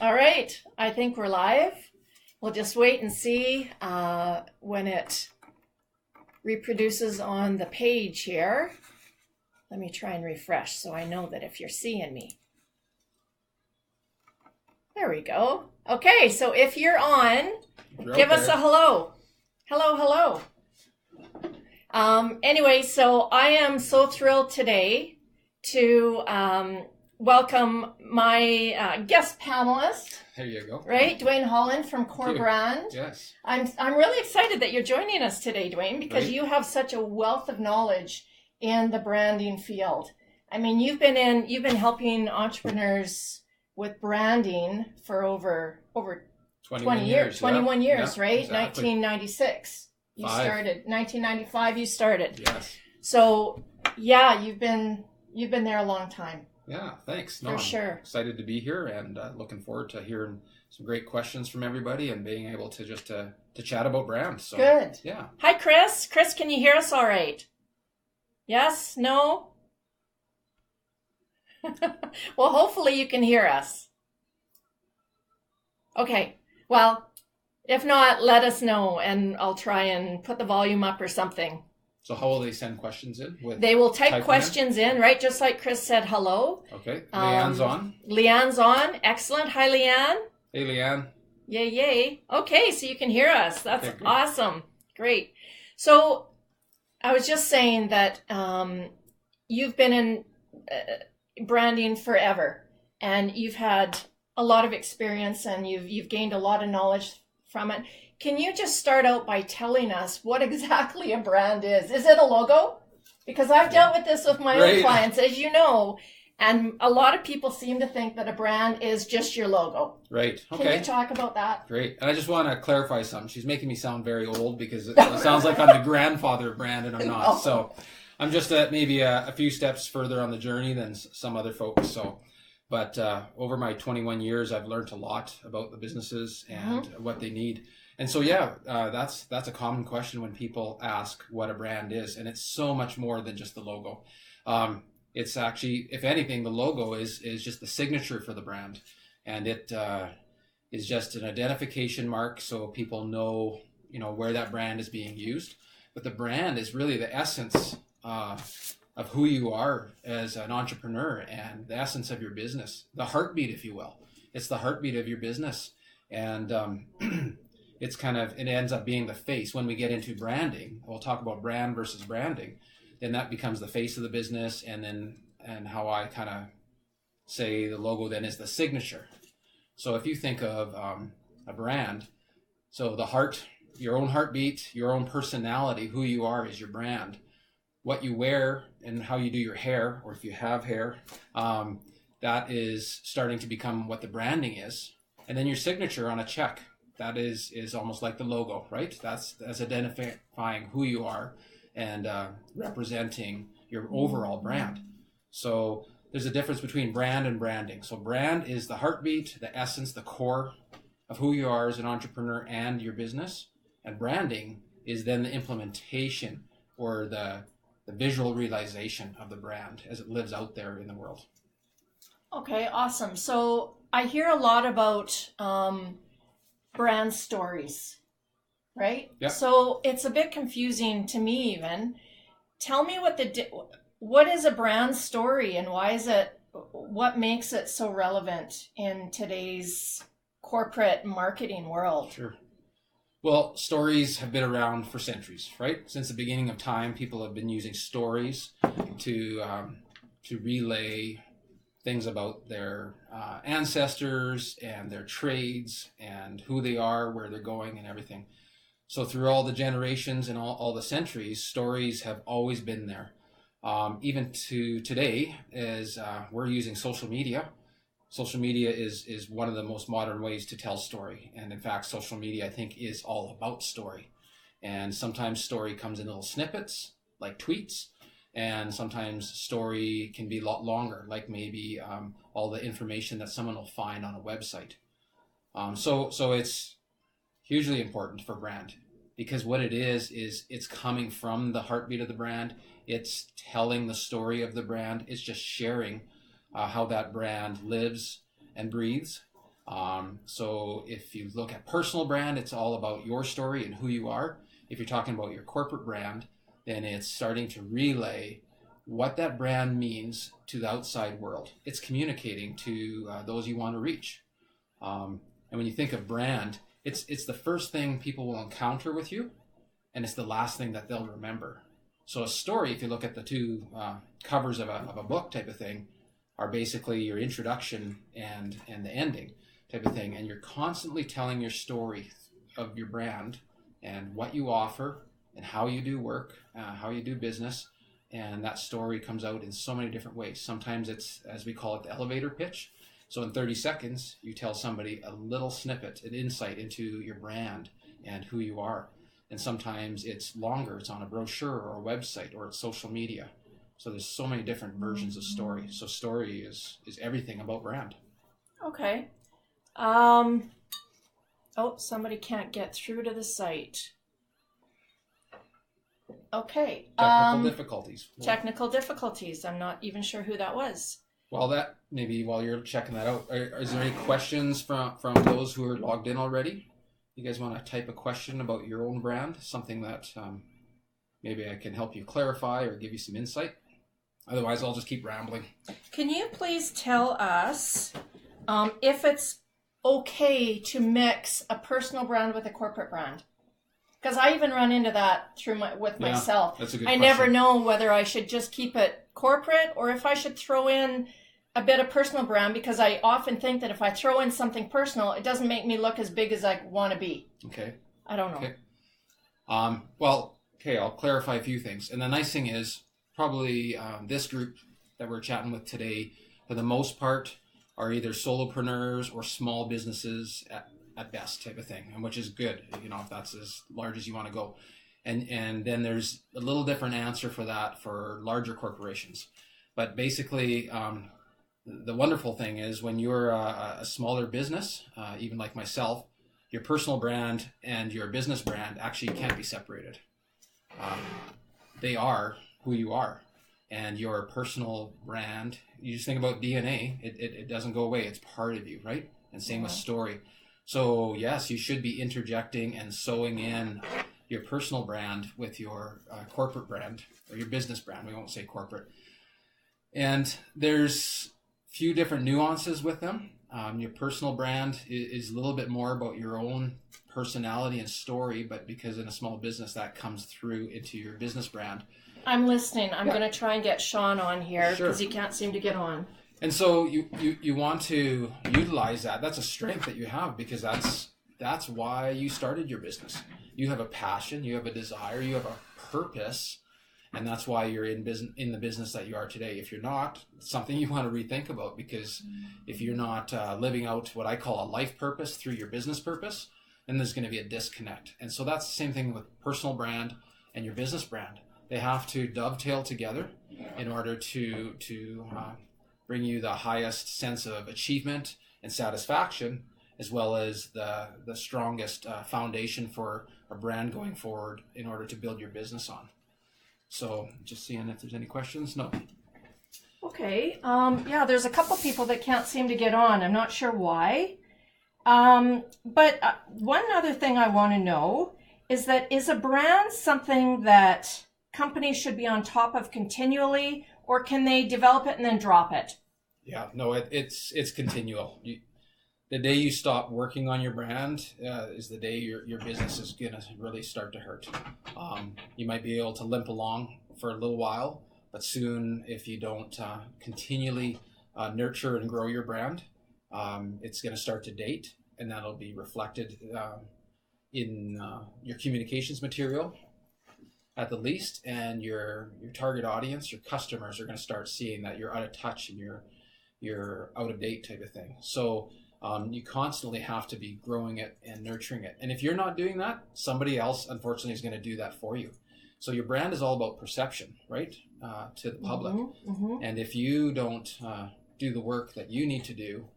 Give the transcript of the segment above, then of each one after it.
All right, I think we're live. We'll just wait and see when it reproduces on the page here. Let me try and refresh so I know that if you're seeing me. There we go. Okay, so if you're on, give us a hello. Hello, hello. Anyway, so I am so thrilled today to welcome my guest panelist. There you go. Right, Dwight Holland from Core Brand. Yes. I'm really excited that you're joining us today, Dwayne, because you have such a wealth of knowledge in the branding field. I mean, you've been helping entrepreneurs with branding for over 20 years. 21 years, right? Exactly. 1996. You started 1995. You started. Yes. So, yeah, you've been there a long time. Yeah, thanks. For sure. Excited to be here and looking forward to hearing some great questions from everybody and being able to just to chat about brands. So, good. Yeah. Hi, Chris. Chris, can you hear us all right? Yes? No? Well, hopefully you can hear us. Okay. Well, if not, let us know and I'll try and put the volume up or something. So how will they send questions in? They will type questions in, right? Just like Chris said hello. Okay. Leanne's on. Leanne's on. Excellent. Hi, Leanne. Hey, Leanne. Yay, yay. Okay, so you can hear us. That's awesome. Great. So I was just saying that you've been in branding forever and you've had a lot of experience and you've gained a lot of knowledge from it. Can you just start out by telling us what exactly a brand is? Is it a logo? Because I've dealt with this with my own clients, as you know, and a lot of people seem to think that a brand is just your logo. Right. Okay. Can you talk about that? Great. And I just want to clarify something. She's making me sound very old because it sounds like I'm the grandfather of brand and I'm not. No. So I'm just maybe a few steps further on the journey than some other folks. So, but over my 21 years, I've learned a lot about the businesses and what they need. And so, that's a common question when people ask what a brand is. And it's so much more than just the logo. It's actually, if anything, the logo is just the signature for the brand. And it is just an identification mark so people know, where that brand is being used. But the brand is really the essence of who you are as an entrepreneur and the essence of your business, the heartbeat, if you will. It's the heartbeat of your business. And it ends up being the face. When we get into branding, we'll talk about brand versus branding. Then that becomes the face of the business. And how I kind of say the logo then is the signature. So if you think of a brand, so the heart, your own heartbeat, your own personality, who you are is your brand. What you wear and how you do your hair, or if you have hair, that is starting to become what the branding is. And then your signature on a check. That is almost like the logo, right? That's identifying who you are and representing your overall brand. So there's a difference between brand and branding. So brand is the heartbeat, the essence, the core of who you are as an entrepreneur and your business. And branding is then the implementation or the visual realization of the brand as it lives out there in the world. Okay, awesome. So I hear a lot about brand stories, right? Yeah. So it's a bit confusing to me even. Tell me what is a brand story and what makes it so relevant in today's corporate marketing world? Sure. Well, stories have been around for centuries, right? Since the beginning of time, people have been using stories to relay things about their ancestors and their trades and who they are, where they're going and everything. So through all the generations and all the centuries, stories have always been there. Even to today, as we're using social media. Social media is one of the most modern ways to tell story. And in fact, social media, I think, is all about story. And sometimes story comes in little snippets, like tweets. And sometimes story can be a lot longer, like maybe all the information that someone will find on a website. So it's hugely important for brand, because what it is it's coming from the heartbeat of the brand. It's telling the story of the brand. It's just sharing how that brand lives and breathes. So if you look at personal brand, it's all about your story and who you are. If you're talking about your corporate brand, then it's starting to relay what that brand means to the outside world. It's communicating to those you want to reach. And when you think of brand, it's the first thing people will encounter with you, and it's the last thing that they'll remember. So a story, if you look at the two covers of a book type of thing, are basically your introduction and the ending type of thing. And you're constantly telling your story of your brand and what you offer and how you do work, how you do business. And that story comes out in so many different ways. Sometimes it's, as we call it, the elevator pitch. So in 30 seconds, you tell somebody a little snippet, an insight into your brand and who you are. And sometimes it's longer. It's on a brochure or a website or it's social media. So there's so many different versions of story. So story is everything about brand. Okay. Somebody can't get through to the site. Okay. Technical difficulties. Technical difficulties. I'm not even sure who that was. Well, that maybe while you're checking that out, is there any questions from those who are logged in already? You guys want to type a question about your own brand, something that maybe I can help you clarify or give you some insight? Otherwise, I'll just keep rambling. Can you please tell us if it's okay to mix a personal brand with a corporate brand? Because I even run into that myself. That's a good question. Never know whether I should just keep it corporate or if I should throw in a bit of personal brand, because I often think that if I throw in something personal, it doesn't make me look as big as I want to be. Okay. I don't know. Okay. I'll clarify a few things. And the nice thing is, probably this group that we're chatting with today, for the most part, are either solopreneurs or small businesses at best type of thing, and which is good, if that's as large as you want to go. And then there's a little different answer for that for larger corporations. But basically, the wonderful thing is when you're a smaller business, even like myself, your personal brand and your business brand actually can't be separated. They are who you are. And your personal brand, you just think about DNA, it doesn't go away. It's part of you, right? And same with story. So yes, you should be interjecting and sewing in your personal brand with your corporate brand or your business brand. We won't say corporate. And there's few different nuances with them. Your personal brand is a little bit more about your own personality and story, but because in a small business that comes through into your business brand. I'm listening. I'm going to try and get Sean on here because he can't seem to get on. And so you want to utilize that. That's a strength that you have, because that's why you started your business. You have a passion, you have a desire, you have a purpose, and that's why you're in the business that you are today. If you're not, it's something you want to rethink about, because if you're not living out what I call a life purpose through your business purpose, then there's going to be a disconnect. And so that's the same thing with personal brand and your business brand. They have to dovetail together in order to bring you the highest sense of achievement and satisfaction, as well as the strongest foundation for a brand going forward in order to build your business on. So just seeing if there's any questions. No. Okay. There's a couple people that can't seem to get on. I'm not sure why. But one other thing I want to know is a brand something that companies should be on top of continually, or can they develop it and then drop it? Yeah, no, it's continual. The day you stop working on your brand is the day your business is going to really start to hurt. You might be able to limp along for a little while, but soon, if you don't continually nurture and grow your brand, it's going to start to date, and that'll be reflected in your communications material at the least, and your target audience, your customers, are going to start seeing that you're out of touch and you're out of date type of thing. So you constantly have to be growing it and nurturing it. And if you're not doing that, somebody else, unfortunately, is going to do that for you. So your brand is all about perception, right, to the public. Mm-hmm. And if you don't do the work that you need to do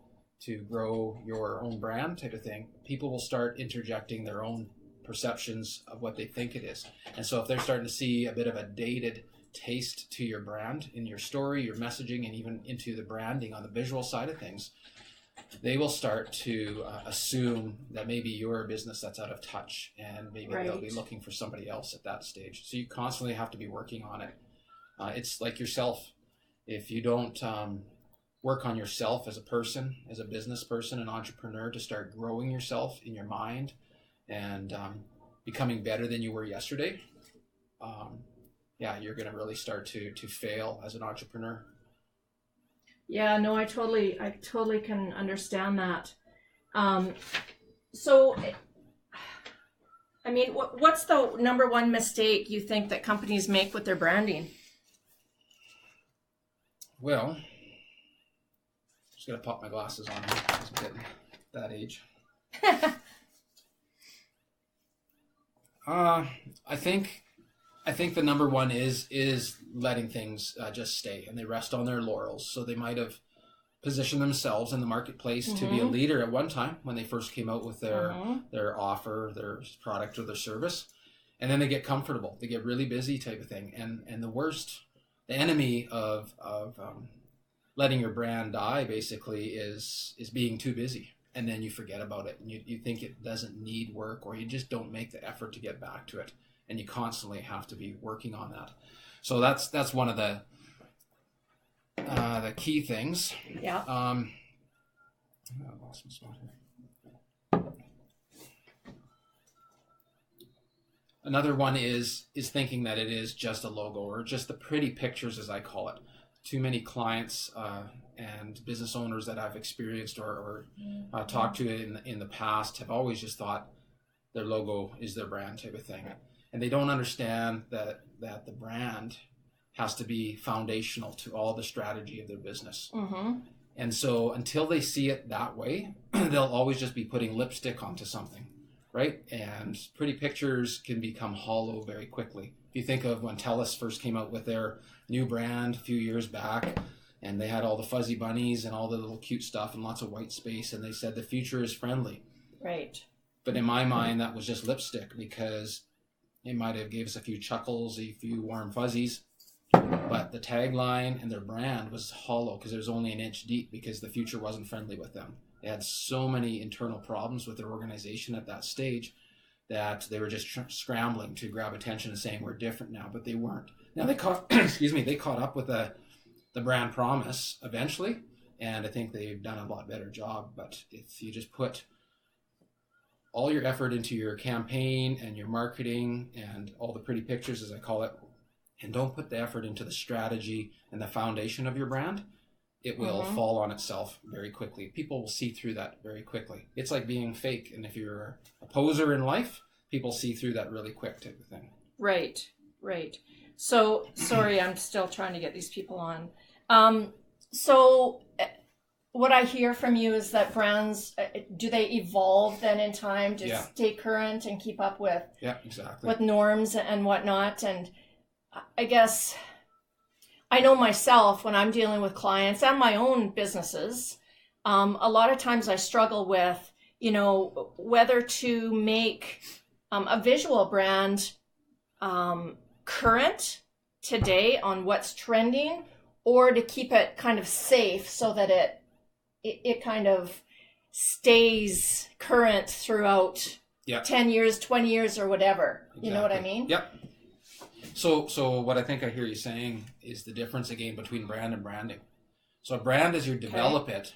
to grow your own brand type of thing, people will start interjecting their own perceptions of what they think it is. And so if they're starting to see a bit of a dated taste to your brand in your story, your messaging, and even into the branding on the visual side of things, they will start to assume that maybe you're a business that's out of touch, and maybe they'll be looking for somebody else at that stage. So you constantly have to be working on it. It's like yourself. If you don't work on yourself as a person, as a business person, an entrepreneur, to start growing yourself in your mind and becoming better than you were yesterday, you're going to really start to fail as an entrepreneur. Yeah, no, I totally can understand that. So, I mean, what's the number one mistake you think that companies make with their branding? Well, just gonna pop my glasses on here. I'm getting that age. I think the number one is letting things just stay, and they rest on their laurels. So they might have positioned themselves in the marketplace to be a leader at one time when they first came out with their offer, their product, or their service, and then they get comfortable. They get really busy, type of thing. And the enemy of letting your brand die basically is being too busy, and then you forget about it, and you think it doesn't need work, or you just don't make the effort to get back to it, and you constantly have to be working on that. So that's one of the key things. Yeah. I lost my spot here. Another one is thinking that it is just a logo, or just the pretty pictures, as I call it. Too many clients and business owners that I've experienced or talked to in the past have always just thought their logo is their brand, type of thing. And they don't understand that the brand has to be foundational to all the strategy of their business. And so until they see it that way, they'll always just be putting lipstick onto something, right? And pretty pictures can become hollow very quickly. If you think of when TELUS first came out with their new brand a few years back, and they had all the fuzzy bunnies and all the little cute stuff and lots of white space, and they said the future is friendly. Right. But in my mind, that was just lipstick, because it might have gave us a few chuckles, a few warm fuzzies, but the tagline and their brand was hollow because it was only an inch deep, because the future wasn't friendly with them. They had so many internal problems with their organization at that stage that they were just scrambling to grab attention and saying we're different now, but they weren't. Now they caught up with the brand promise eventually, and I think they've done a lot better job. But if you just put all your effort into your campaign and your marketing and all the pretty pictures, as I call it, and don't put the effort into the strategy and the foundation of your brand, it will fall on itself very quickly. People will see through that very quickly. It's like being fake. And if you're a poser in life, people see through that really quick, type of thing. Right. So, sorry, I'm still trying to get these people on. So what I hear from you is that brands, do they evolve then in time to stay current and keep up with with norms and whatnot? And I guess I know myself, when I'm dealing with clients and my own businesses, a lot of times I struggle with, whether to make a visual brand current today on what's trending, or to keep it kind of safe so that it kind of stays current throughout 10 years, 20 years, or whatever. Exactly. You know what I mean? Yep. So what I think I hear you saying is the difference again between brand and branding. So a brand, as you develop it,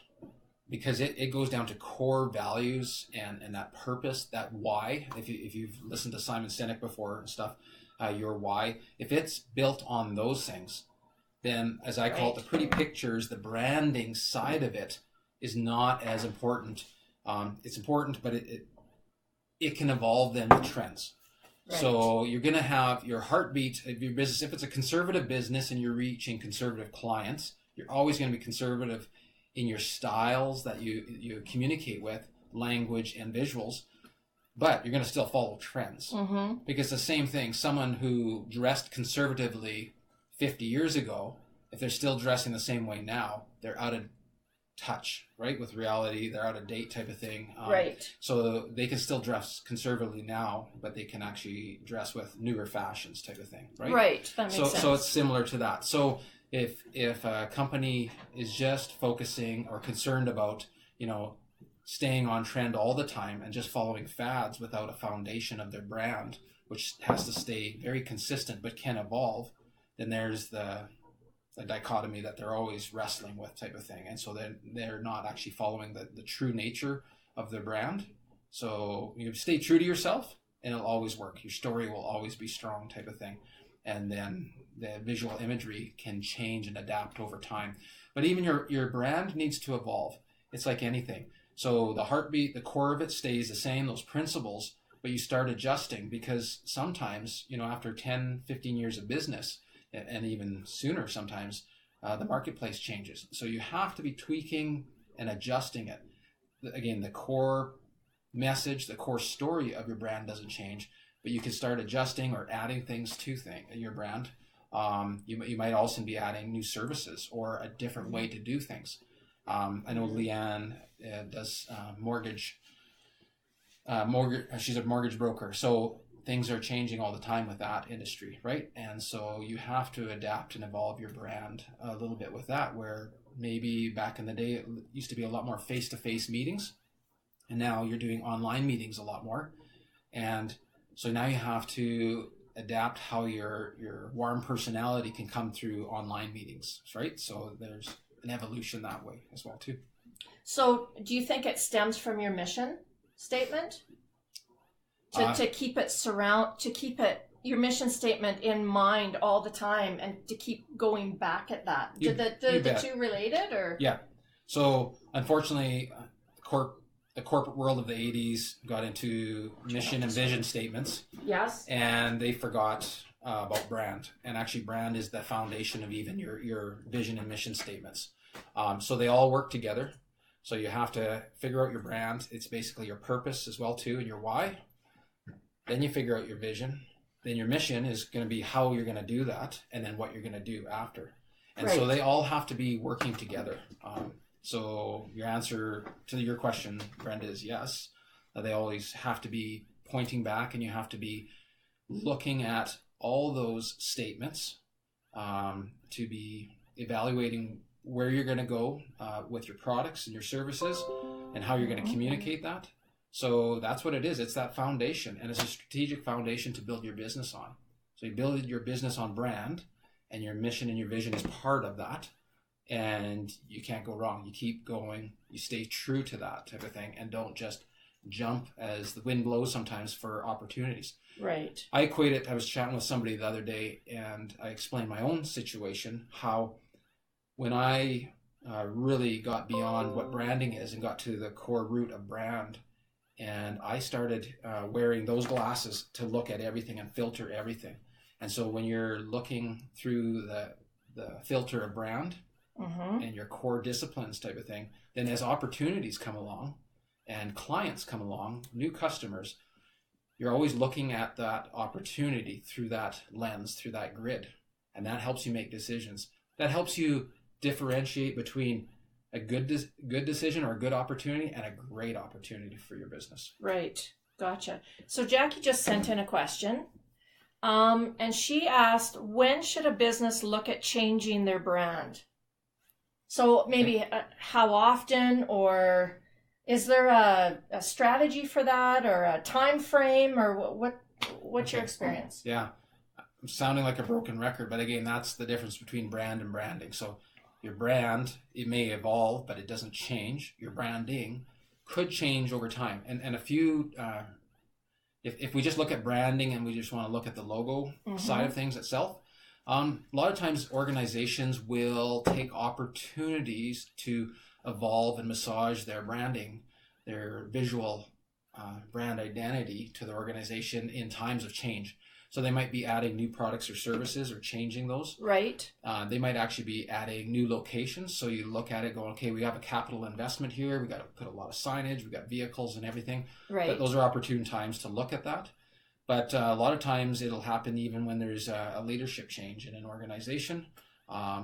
because it goes down to core values and that purpose, that why. If you've listened to Simon Sinek before and stuff, your why, if it's built on those things, then, as I call it, the pretty pictures, the branding side of it is not as important. It's important, but it can evolve then with trends. Right. So you're going to have your heartbeat of your business. If it's a conservative business and you're reaching conservative clients, you're always going to be conservative in your styles that you communicate with, language and visuals, but you're going to still follow trends. Because the same thing, someone who dressed conservatively 50 years ago, if they're still dressing the same way now, they're out of touch, right, with reality. They're out of date, type of thing. So they can still dress conservatively now, but they can actually dress with newer fashions, type of thing, right? That makes sense. So it's similar to that. So if a company is just focusing or concerned about, staying on trend all the time and just following fads without a foundation of their brand, which has to stay very consistent but can evolve, then there's the dichotomy that they're always wrestling with type of thing. And so then they're not actually following the true nature of their brand. So you stay true to yourself and it'll always work. Your story will always be strong type of thing. And then the visual imagery can change and adapt over time. But even your brand needs to evolve. It's like anything. So the heartbeat, the core of it stays the same, those principles, but you start adjusting because sometimes, after 10, 15 years of business, and even sooner sometimes, the marketplace changes. So you have to be tweaking and adjusting it. Again, the core message, the core story of your brand doesn't change, but you can start adjusting or adding things to your brand. You might also be adding new services or a different way to do things. I know Leanne does mortgage. She's a mortgage broker, so things are changing all the time with that industry, right? And so you have to adapt and evolve your brand a little bit with that, where maybe back in the day it used to be a lot more face-to-face meetings, and now you're doing online meetings a lot more. And so now you have to adapt how your warm personality can come through online meetings, right? So there's an evolution that way as well too. So do you think it stems from your mission statement? To keep your mission statement in mind all the time and to keep going back at that. Do the two related or? Yeah. So unfortunately, the corporate world of the 80s got into mission and vision statements. Yes. And they forgot about brand. And actually brand is the foundation of even your vision and mission statements. So they all work together. So you have to figure out your brand. It's basically your purpose as well too, and your why. Then you figure out your vision. Then your mission is going to be how you're going to do that, and then what you're going to do after. And so they all have to be working together. So your answer to your question, Brenda, is yes. They always have to be pointing back, and you have to be looking at all those statements to be evaluating where you're going to go with your products and your services and how you're going to communicate that. So that's what it is. It's that foundation, and it's a strategic foundation to build your business on. So you build your business on brand, and your mission and your vision is part of that, and you can't go wrong. You keep going. You stay true to that type of thing, and don't just jump as the wind blows sometimes for opportunities. Right. I equate it. I was chatting with somebody the other day, and I explained my own situation, how when I really got beyond what branding is and got to the core root of brand, and I started wearing those glasses to look at everything and filter everything. And so when you're looking through the filter of brand and your core disciplines type of thing, then as opportunities come along and clients come along, new customers, you're always looking at that opportunity through that lens, through that grid. And that helps you make decisions. That helps you differentiate between a good decision or a good opportunity and a great opportunity for your business. Right. Gotcha. So Jackie just sent in a question. And she asked, when should a business look at changing their brand? So maybe how often, or is there a strategy for that, or a time frame, or what's your experience? Yeah. I'm sounding like a broken record, but again, that's the difference between brand and branding. So your brand, it may evolve, but it doesn't change. Your branding could change over time. And a few, if we just look at branding and we just want to look at the logo side of things itself, a lot of times organizations will take opportunities to evolve and massage their branding, their visual brand identity to the organization in times of change. So they might be adding new products or services or changing those. Right. They might actually be adding new locations. So you look at it going, okay, we have a capital investment here. We got to put a lot of signage. We got vehicles and everything. Right. But those are opportune times to look at that. But a lot of times it'll happen even when there's a leadership change in an organization, a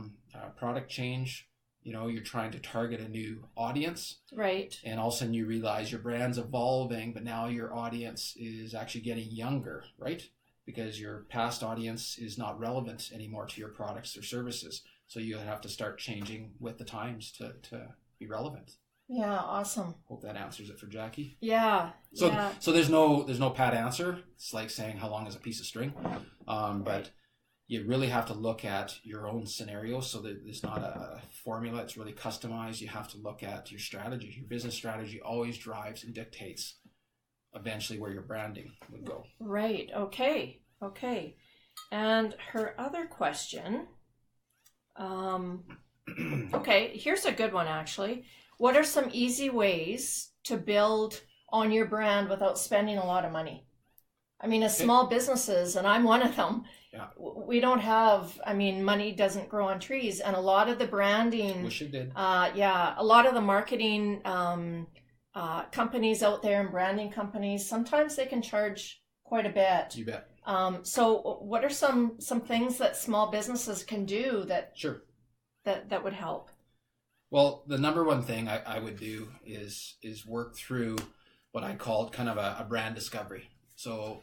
product change. You're trying to target a new audience. Right. And all of a sudden you realize your brand's evolving, but now your audience is actually getting younger, right? Because your past audience is not relevant anymore to your products or services. So you have to start changing with the times to be relevant. Yeah, awesome. Hope that answers it for Jackie. Yeah. So there's no pat answer. It's like saying how long is a piece of string. But you really have to look at your own scenario, so that there's not a formula. It's really customized. You have to look at your strategy. Your business strategy always drives and dictates eventually where your branding would go. Right. Okay. And her other question, okay, here's a good one actually. What are some easy ways to build on your brand without spending a lot of money? I mean, as small businesses, and I'm one of them, we don't have, money doesn't grow on trees. And a lot of the branding, Wish it did. a lot of the marketing companies out there and branding companies, sometimes they can charge quite a bit. You bet. So what are some things that small businesses can do that that would help? Well, the number one thing I would do is work through what I called kind of a brand discovery. So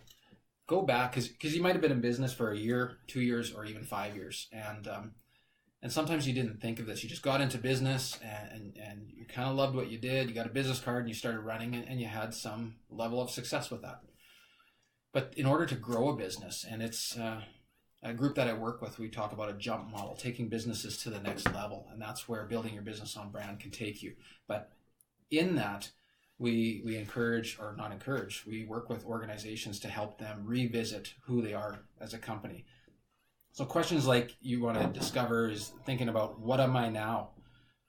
go back, because you might have been in business for a year, 2 years, or even 5 years, and sometimes you didn't think of this. You just got into business and you kind of loved what you did. You got a business card and you started running it, and you had some level of success with that. But in order to grow a business, and it's a group that I work with, we talk about a jump model, taking businesses to the next level. And that's where building your business on brand can take you. But in that, we encourage, or not encourage, we work with organizations to help them revisit who they are as a company. So questions like you want to discover is thinking about, what am I now?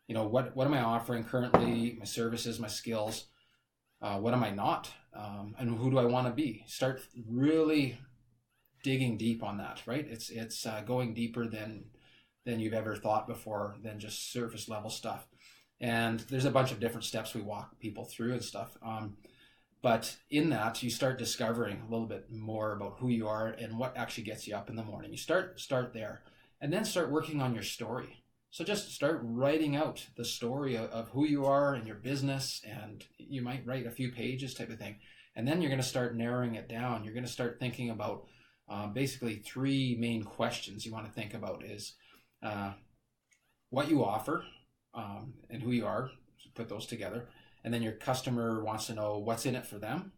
What am I offering currently, my services, my skills? What am I not? And who do I want to be? Start really digging deep on that, right? It's going deeper than you've ever thought before, than just surface level stuff. And there's a bunch of different steps we walk people through and stuff. But in that, you start discovering a little bit more about who you are and what actually gets you up in the morning. You start there, and then start working on your story. So just start writing out the story of who you are and your business, and you might write a few pages type of thing. And then you're going to start narrowing it down. You're going to start thinking about basically 3 main questions you want to think about is what you offer and who you are. So put those together. And then your customer wants to know what's in it for them.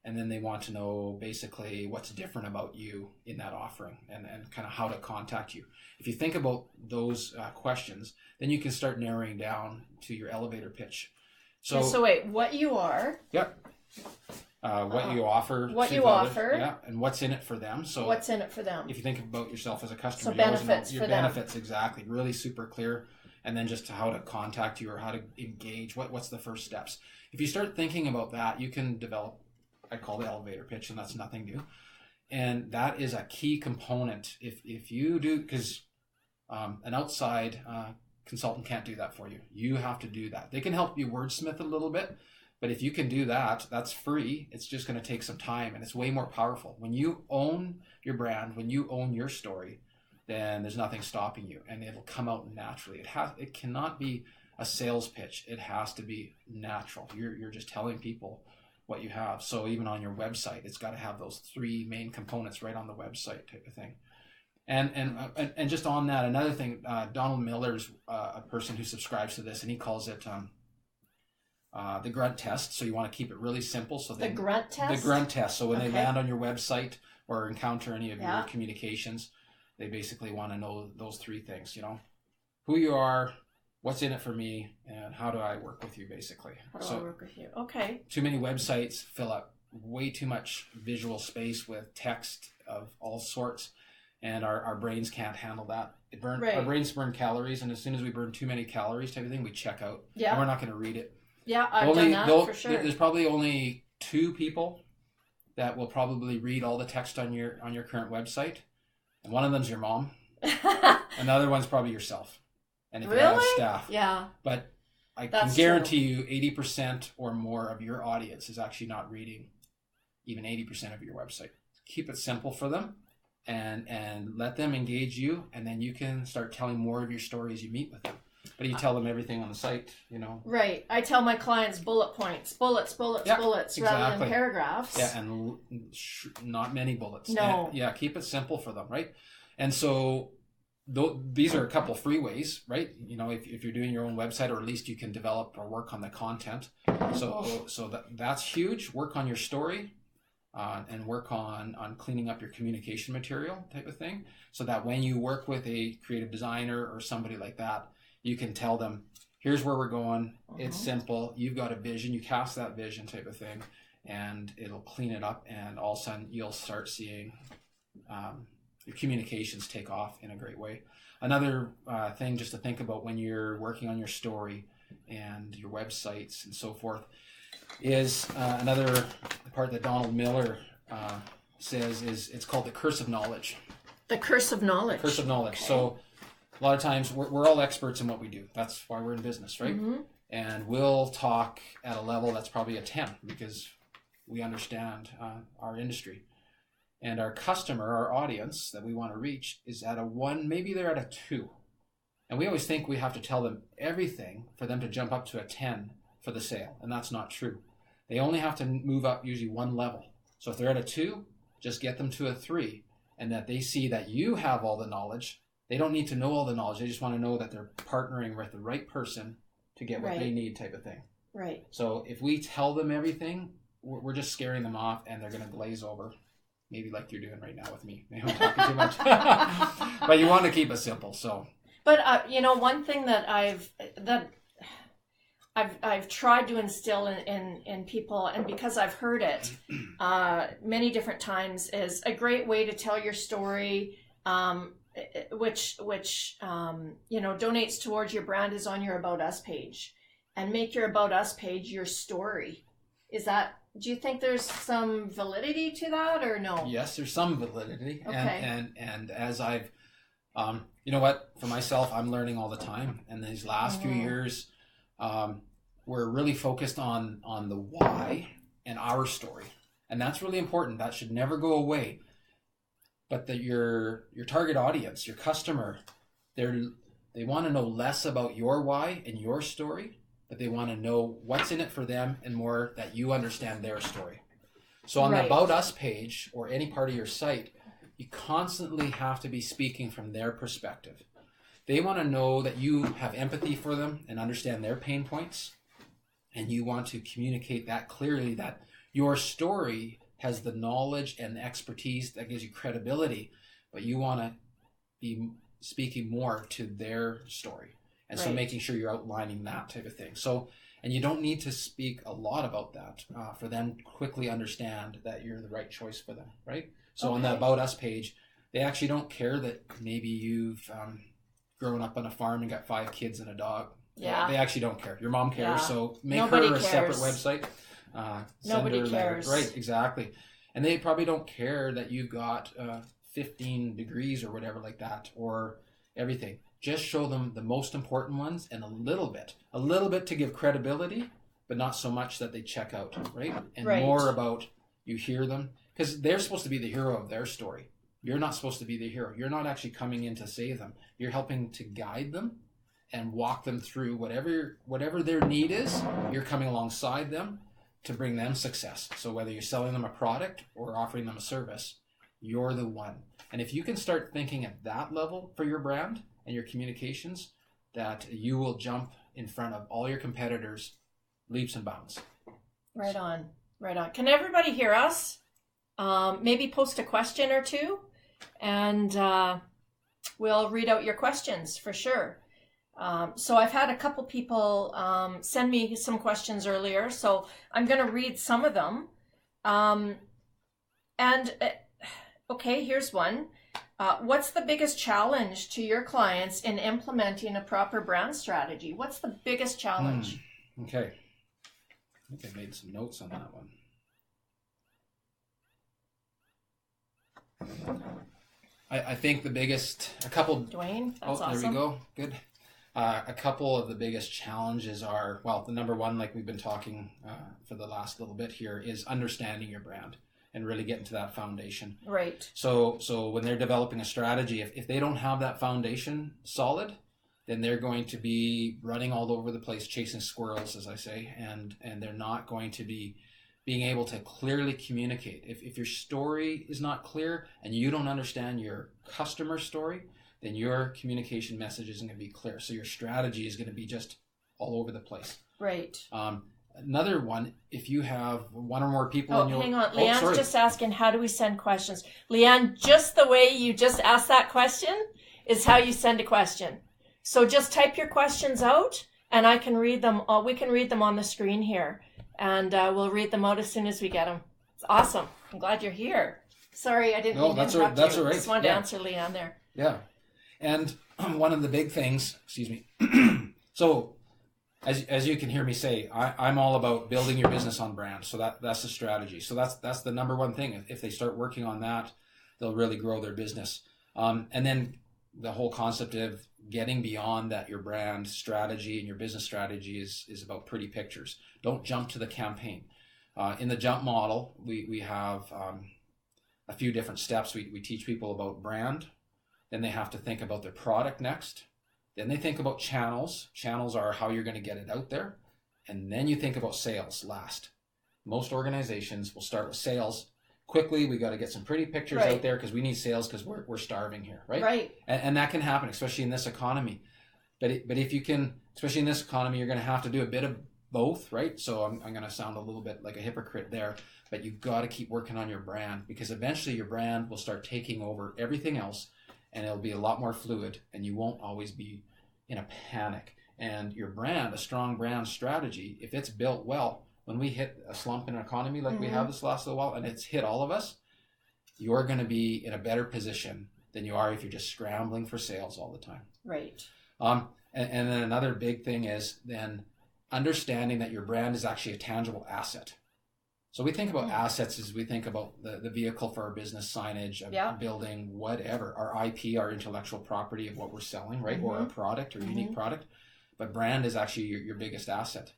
And then they want to know basically what's different about you in that offering, and kind of how to contact you. If you think about those questions, then you can start narrowing down to your elevator pitch. So wait, what you are. Yep. What you offer. What you offer. Yeah, and what's in it for them. So what's in it for them? If you think about yourself as a customer, so benefits your for benefits, them. Exactly. Really super clear. And then just how to contact you or how to engage. What's the first steps? If you start thinking about that, you can develop, I call it elevator pitch, and that's nothing new. And that is a key component. If you do, because an outside consultant can't do that for you. You have to do that. They can help you wordsmith a little bit, but if you can do that, that's free. It's just going to take some time, and it's way more powerful. When you own your brand, when you own your story, then there's nothing stopping you, and it'll come out naturally. It cannot be a sales pitch. It has to be natural. You're just telling people what you have. So even on your website, it's got to have those 3 main components right on the website type of thing. And just on that, another thing, Donald Miller's a person who subscribes to this, and he calls it the grunt test. So you want to keep it really simple. So the grunt test? The grunt test. So when they land on your website or encounter any of your communications, they basically want to know those 3 things, who you are, what's in it for me, and how do I work with you, basically. How do I work with you? Okay. Too many websites fill up way too much visual space with text of all sorts, and our brains can't handle that. Our brains burn calories, and as soon as we burn too many calories type of thing, we check out. Yeah. And we're not going to read it. Yeah, I've done that for sure. There's probably only 2 people that will probably read all the text on your current website. And one of them's your mom. And the other one's probably yourself. And if you have staff. Yeah. But I can guarantee you 80% or more of your audience is actually not reading even 80% of your website. Keep it simple for them and let them engage you, and then you can start telling more of your story as you meet with them. But you tell them everything on the site, Right. I tell my clients bullet points, bullets, rather than paragraphs. Yeah, and not many bullets. No. And, keep it simple for them, right? And so these are a couple free ways, right? You know, if you're doing your own website, or at least you can develop or work on the content. So that's huge. Work on your story, and work on cleaning up your communication material type of thing, so that when you work with a creative designer or somebody like that, you can tell them, here's where we're going. It's simple. You've got a vision. You cast that vision type of thing, and it'll clean it up. And all of a sudden you'll start seeing your communications take off in a great way. Another thing just to think about when you're working on your story and your websites and so forth is another part that Donald Miller says is, it's called the curse of knowledge. The curse of knowledge. Curse of knowledge. Okay. So a lot of times we're all experts in what we do. That's why we're in business, right? And we'll talk at a level that's probably a 10 because we understand our industry. And our customer, our audience that we want to reach is at a 1, maybe they're at a 2. And we always think we have to tell them everything for them to jump up to a 10 for the sale. And that's not true. They only have to move up usually 1 level. So if they're at a 2, just get them to a 3, and that they see that you have all the knowledge. They don't need to know all the knowledge. They just want to know that they're partnering with the right person to get what they need, type of thing. Right. So if we tell them everything, we're just scaring them off, and they're going to glaze over. Maybe like you're doing right now with me. Maybe I'm talking too much. But you want to keep it simple. So. But you know, one thing that I've tried to instill in people, and because I've heard it many different times, is a great way to tell your story, which you know, donates towards your brand, is on your About Us page, and make your About Us page your story. Do you think there's some validity to that, or no? Yes, there's some validity. Okay. And as I've, you know what, for myself, I'm learning all the time. And these last few years, we're really focused on the why and our story. And that's really important. That should never go away. But that your target audience, your customer, they want to know less about your why and your story, but they want to know what's in it for them, and more that you understand their story. So on the About Us page or any part of your site, you constantly have to be speaking from their perspective. They want to know that you have empathy for them and understand their pain points, and you want to communicate that clearly, that your story has the knowledge and the expertise that gives you credibility, but you want to be speaking more to their story. And so making sure you're outlining that type of thing. So, and you don't need to speak a lot about that for them to quickly understand that you're the right choice for them, right? So on the About Us page, they actually don't care that maybe you've grown up on a farm and got 5 kids and a dog. Yeah. They actually don't care. Your mom cares, so make Nobody her a cares. separate website. Nobody cares. Right, exactly. And they probably don't care that you've got 15 degrees or whatever like that, or everything. Just show them the most important ones, and a little bit to give credibility, but not so much that they check out, right? And more about you hear them, because they're supposed to be the hero of their story. You're not supposed to be the hero. You're not actually coming in to save them. You're helping to guide them and walk them through whatever their need is. You're coming alongside them to bring them success. So whether you're selling them a product or offering them a service, you're the one. And if you can start thinking at that level for your brand and your communications, that you will jump in front of all your competitors leaps and bounds. Right on. Can everybody hear us? Maybe post a question or two, and we'll read out your questions for sure. So I've had a couple people send me some questions earlier, so I'm going to read some of them. Okay, here's one. What's the biggest challenge to your clients in implementing a proper brand strategy? What's the biggest challenge? Okay. I think I made some notes on that one. I think the biggest, Dwayne, that's awesome. There we go. Good. A couple of the biggest challenges are, well, the number one, like we've been talking for the last little bit here, is understanding your brand and really getting to that foundation. Right. So when they're developing a strategy, if they don't have that foundation solid, then they're going to be running all over the place, chasing squirrels, as I say, and they're not going to be being able to clearly communicate. If your story is not clear and you don't understand your customer story, then your communication message isn't going to be clear. So your strategy is going to be just all over the place. Right. Another one, if you have one or more people in your... hang on. Leanne's just asking, how do we send questions? Leanne, just the way you just asked that question is how you send a question. So just type your questions out, and I can read them. We can read them on the screen here, and we'll read them out as soon as we get them. It's awesome. I'm glad you're here. Sorry, I didn't mean to interrupt you. All right. Just wanted to answer Leanne there. Yeah. And one of the big things, excuse me, so as you can hear me say, I'm all about building your business on brand. So that's the strategy. So that's the number one thing. If they start working on that, they'll really grow their business. And then the whole concept of getting beyond that, your brand strategy and your business strategy is about pretty pictures. Don't jump to the campaign. In the jump model, we have a few different steps. We teach people about brand. Then they have to think about their product next. Then they think about channels. Channels are how you're going to get it out there. And then you think about sales last. Most organizations will start with sales. Quickly, we got to get some pretty pictures out there because we need sales because we're starving here, right? Right. And that can happen, especially in this economy. But if you can, especially in this economy, you're going to have to do a bit of both, right? So I'm going to sound a little bit like a hypocrite there, but you've got to keep working on your brand because eventually your brand will start taking over everything else. And it'll be a lot more fluid, and you won't always be in a panic. And your brand, a strong brand strategy, if it's built well, when we hit a slump in an economy like we have this last little while, and it's hit all of us, you're going to be in a better position than you are if you're just scrambling for sales all the time. Right. And then another big thing is then understanding that your brand is actually a tangible asset. So we think about assets as we think about the vehicle for our business, signage, a building, whatever, our IP, our intellectual property of what we're selling, right? Or a product or unique product. But brand is actually your biggest asset.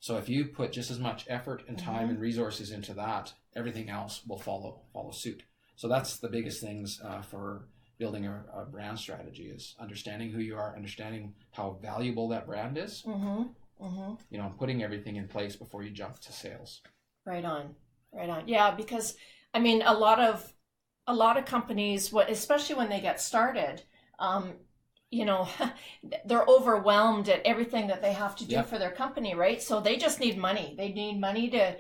So if you put just as much effort and time and resources into that, everything else will follow suit. So that's the biggest things for building a brand strategy is understanding who you are, understanding how valuable that brand is, putting everything in place before you jump to sales. Right on. Yeah, because I mean, a lot of companies, especially when they get started, they're overwhelmed at everything that they have to do for their company, right? So they just need money. They need money to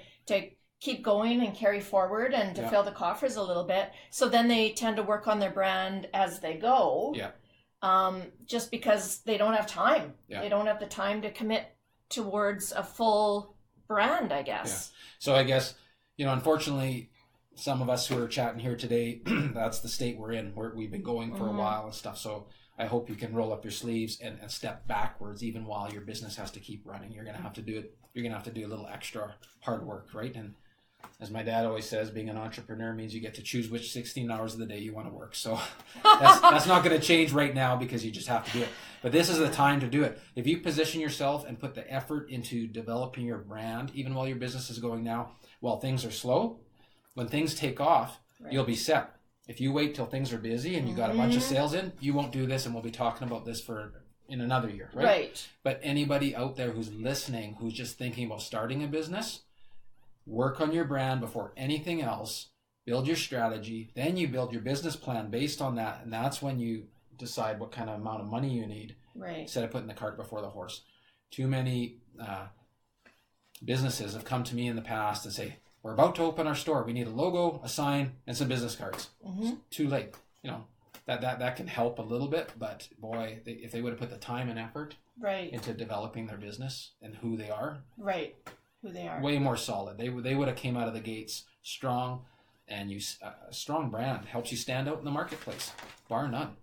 keep going and carry forward and to fill the coffers a little bit. So then they tend to work on their brand as they go. Yeah. Just because they don't have time. Yeah. They don't have the time to commit towards a full brand, I guess. Yeah. So I guess, unfortunately, some of us who are chatting here today, that's the state we're in, where we've been going for a while and stuff. So I hope you can roll up your sleeves and step backwards, even while your business has to keep running. You're going to have to do it. You're going to have to do a little extra hard work, right? And as my dad always says, being an entrepreneur means you get to choose which 16 hours of the day you want to work. So that's not going to change right now because you just have to do it. But this is the time to do it. If you position yourself and put the effort into developing your brand, even while your business is going now, while things are slow, when things take off, you'll be set. If you wait till things are busy and you got a bunch of sales in, you won't do this, and we'll be talking about this in another year, right? Right. But anybody out there who's listening, who's just thinking about starting a business, work on your brand before anything else. Build your strategy. Then you build your business plan based on that, and that's when you decide what kind of amount of money you need. Right. Instead of putting the cart before the horse. Too many businesses have come to me in the past and say, we're about to open our store. We need a logo, a sign, and some business cards. It's too late. That can help a little bit, but boy, if they would have put the time and effort into developing their business and who they are, who they are, way more solid. They would have came out of the gates strong, and a strong brand helps you stand out in the marketplace, bar none.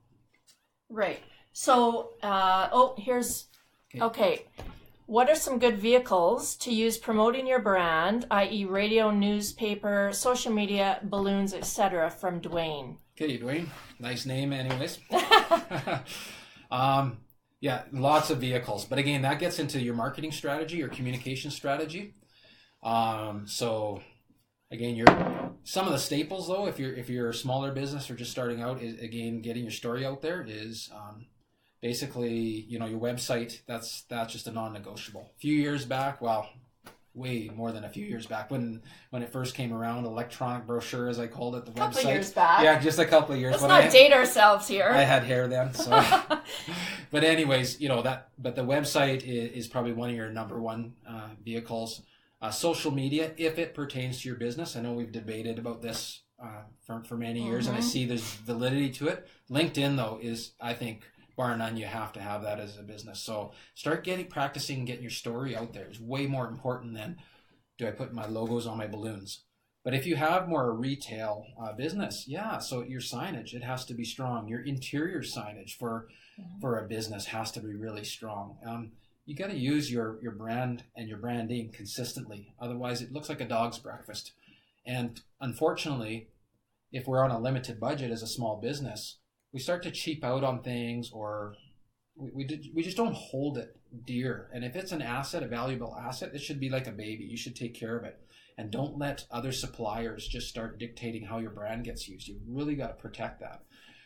Right. So, here's okay. What are some good vehicles to use promoting your brand, i.e. radio, newspaper, social media, balloons, etc. from Dwayne? Okay, Dwayne. Nice name anyways. Yeah, lots of vehicles. But again, that gets into your marketing strategy, your communication strategy. So again, some of the staples though, if you're a smaller business or just starting out, is again getting your story out there is basically, your website, that's just a non-negotiable. A few years back, well, way more than a few years back when it first came around. Electronic brochure, as I called it, the couple website. Years back. Yeah, just a couple of years. Let's not date ourselves here. I had hair then, so. But anyways, but the website is probably one of your number one vehicles. Social media, if it pertains to your business. I know we've debated about this for many years, and I see there's validity to it. LinkedIn, though, is, I think, bar none, you have to have that as a business. So start practicing getting your story out there. It's way more important than, do I put my logos on my balloons? But if you have more retail business, so your signage, it has to be strong. Your interior signage for a business has to be really strong. You got to use your brand and your branding consistently. Otherwise, it looks like a dog's breakfast. And unfortunately, if we're on a limited budget as a small business, we start to cheap out on things, or we just don't hold it dear. And if it's an asset, a valuable asset, it should be like a baby. You should take care of it. And don't let other suppliers just start dictating how your brand gets used. You really got to protect that.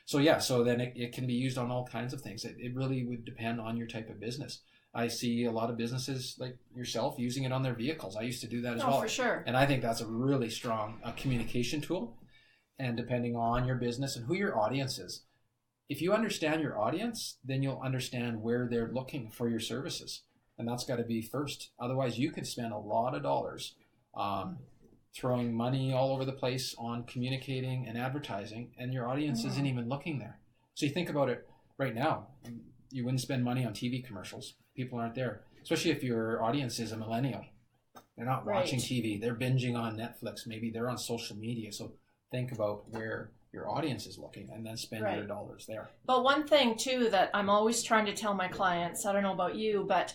So then it can be used on all kinds of things. It really would depend on your type of business. I see a lot of businesses like yourself using it on their vehicles. I used to do that as well. Oh, for sure. And I think that's a really strong communication tool. And depending on your business and who your audience is, if you understand your audience, then you'll understand where they're looking for your services. And that's got to be first. Otherwise, you could spend a lot of dollars throwing money all over the place on communicating and advertising, and your audience isn't even looking there. So you think about it right now. You wouldn't spend money on TV commercials. People aren't there, especially if your audience is a millennial. They're not watching TV. They're binging on Netflix. Maybe they're on social media. So think about where your audience is looking and then spend your dollars there. But one thing, too, that I'm always trying to tell my clients, I don't know about you, but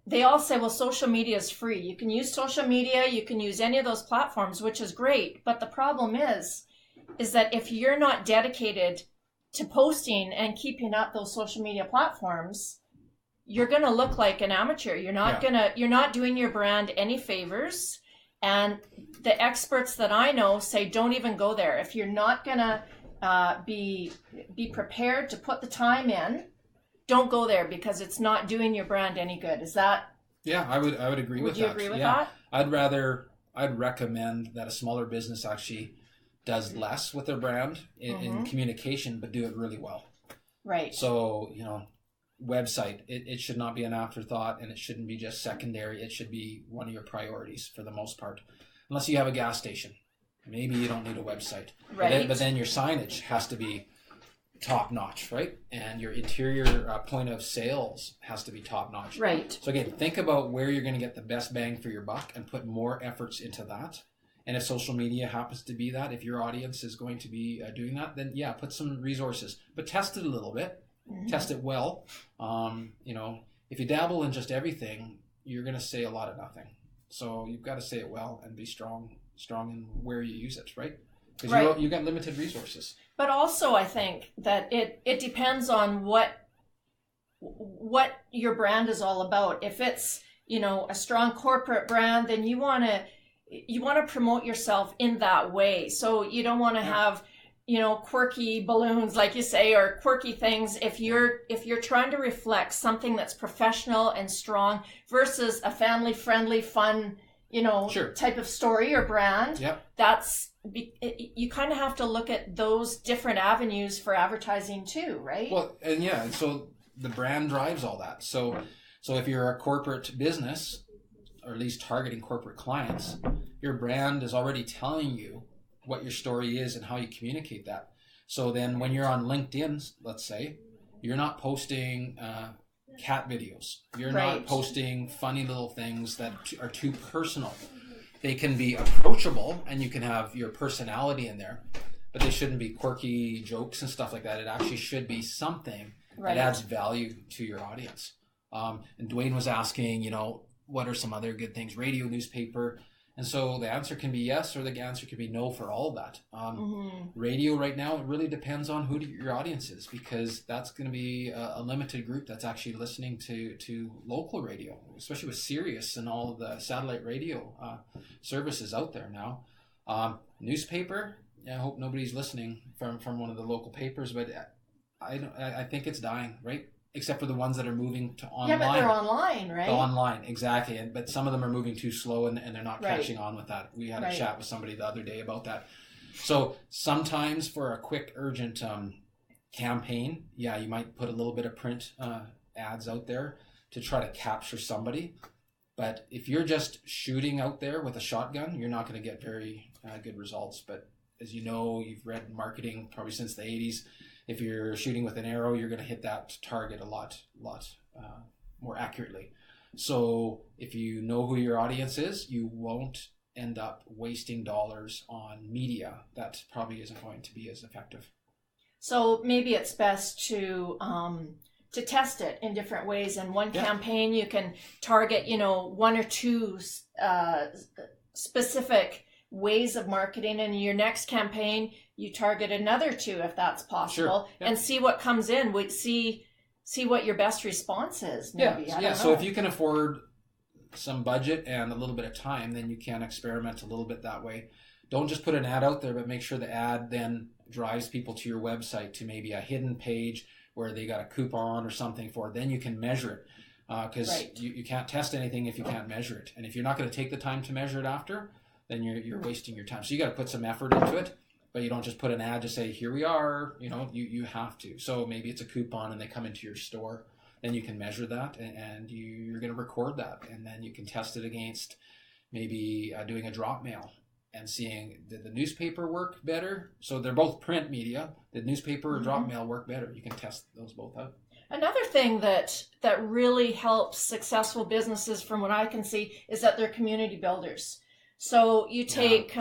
they all say, well, social media is free. You can use social media. You can use any of those platforms, which is great. But the problem is that if you're not dedicated to posting and keeping up those social media platforms, you're going to look like an amateur. You're not doing your brand any favors. And the experts that I know say, don't even go there. If you're not going to be prepared to put the time in, don't go there, because it's not doing your brand any good. Is that? Yeah, I would agree with that. Would you agree with that? I'd recommend that a smaller business actually does less with their brand in communication, but do it really well. Right. So, website, it should not be an afterthought, and it shouldn't be just secondary. It should be one of your priorities for the most part. Unless you have a gas station. Maybe you don't need a website. Right. But then your signage has to be top notch, right? And your interior point of sales has to be top notch. Right. So again, think about where you're going to get the best bang for your buck and put more efforts into that. And if social media happens to be that, if your audience is going to be doing that, then put some resources, but test it a little bit. Test it well. If you dabble in just everything, you're going to say a lot of nothing. So you've got to say it well and be strong in where you use it, right? Because you've got limited resources. But also, I think that it depends on what your brand is all about. If it's a strong corporate brand, then you want to promote yourself in that way. So you don't want to have quirky balloons, like you say, or quirky things. If you're trying to reflect something that's professional and strong versus a family friendly, fun, type of story or brand, you kind of have to look at those different avenues for advertising too, right? Well, and so the brand drives all that. So if you're a corporate business, or at least targeting corporate clients, your brand is already telling you what your story is and how you communicate that. So then when you're on LinkedIn, let's say, you're not posting cat videos. You're not posting funny little things that are too personal. They can be approachable and you can have your personality in there, but they shouldn't be quirky jokes and stuff like that. It actually should be something that adds value to your audience. And Dwayne was asking, what are some other good things? Radio, newspaper. And so the answer can be yes, or the answer can be no for all of that. Radio right now, it really depends on who your audience is, because that's going to be a limited group that's actually listening to local radio, especially with Sirius and all of the satellite radio services out there now. Newspaper, I hope nobody's listening from one of the local papers, but I think it's dying, right? except for the ones that are moving to online. Yeah, but they're online, right? Online, exactly. But some of them are moving too slow and they're not Right. catching on with that. We had a Right. chat with somebody the other day about that. So sometimes for a quick, urgent campaign, yeah, you might put a little bit of print ads out there to try to capture somebody. But if you're just shooting out there with a shotgun, you're not going to get very good results. But as you know, you've read marketing probably since the 80s. If you're shooting with an arrow, you're going to hit that target a lot more accurately. So if you know who your audience is, you won't end up wasting dollars on media that probably isn't going to be as effective. So maybe it's best to test it in different ways. In one campaign, you can target, one or two specific ways of marketing. And in your next campaign, you target another two, if that's possible, and see what comes in. See what your best response is. Maybe. I don't know. So if you can afford some budget and a little bit of time, then you can experiment a little bit that way. Don't just put an ad out there, but make sure the ad then drives people to your website to maybe a hidden page where they got a coupon or something for it. Then you can measure it, because you can't test anything if you can't measure it. And if you're not going to take the time to measure it after, then you're wasting your time. So you got to put some effort into it, but you don't just put an ad to say, here we are. You have to. So maybe it's a coupon and they come into your store. Then you can measure that and you're going to record that. And then you can test it against maybe doing a drop mail and seeing, did the newspaper work better? So they're both print media. Did newspaper or drop mail work better? You can test those both out. Another thing that really helps successful businesses, from what I can see, is that they're community builders. So you take,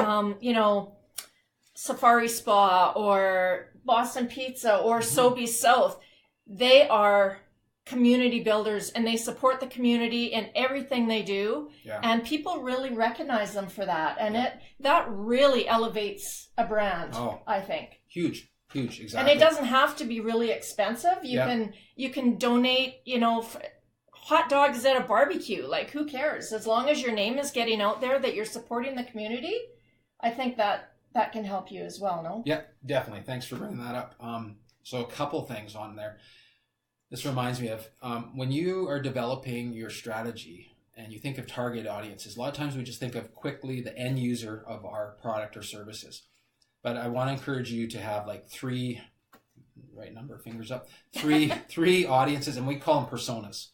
Safari Spa or Boston Pizza or Sobeys South. They are community builders and they support the community in everything they do. Yeah. And people really recognize them for that. And that really elevates a brand, I think. Huge, exactly. And it doesn't have to be really expensive. You can donate, hot dogs at a barbecue. Like, who cares? As long as your name is getting out there that you're supporting the community, I think that can help you as well, no? Yeah, definitely. Thanks for bringing that up. So a couple things on there. This reminds me of when you are developing your strategy and you think of target audiences, a lot of times we just think of quickly the end user of our product or services. But I want to encourage you to have like three audiences, and we call them personas.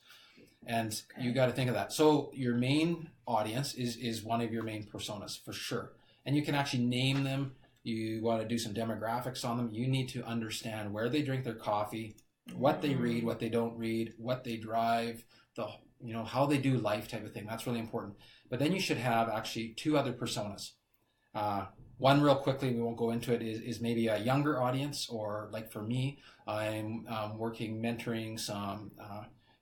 And you got to think of that. So your main audience is one of your main personas for sure. And you can actually name them. You want to do some demographics on them. You need to understand where they drink their coffee, what they read, what they don't read, what they drive, how they do life type of thing. That's really important. But then you should have actually two other personas. One real quickly, we won't go into it, is maybe a younger audience, or like for me, I'm mentoring some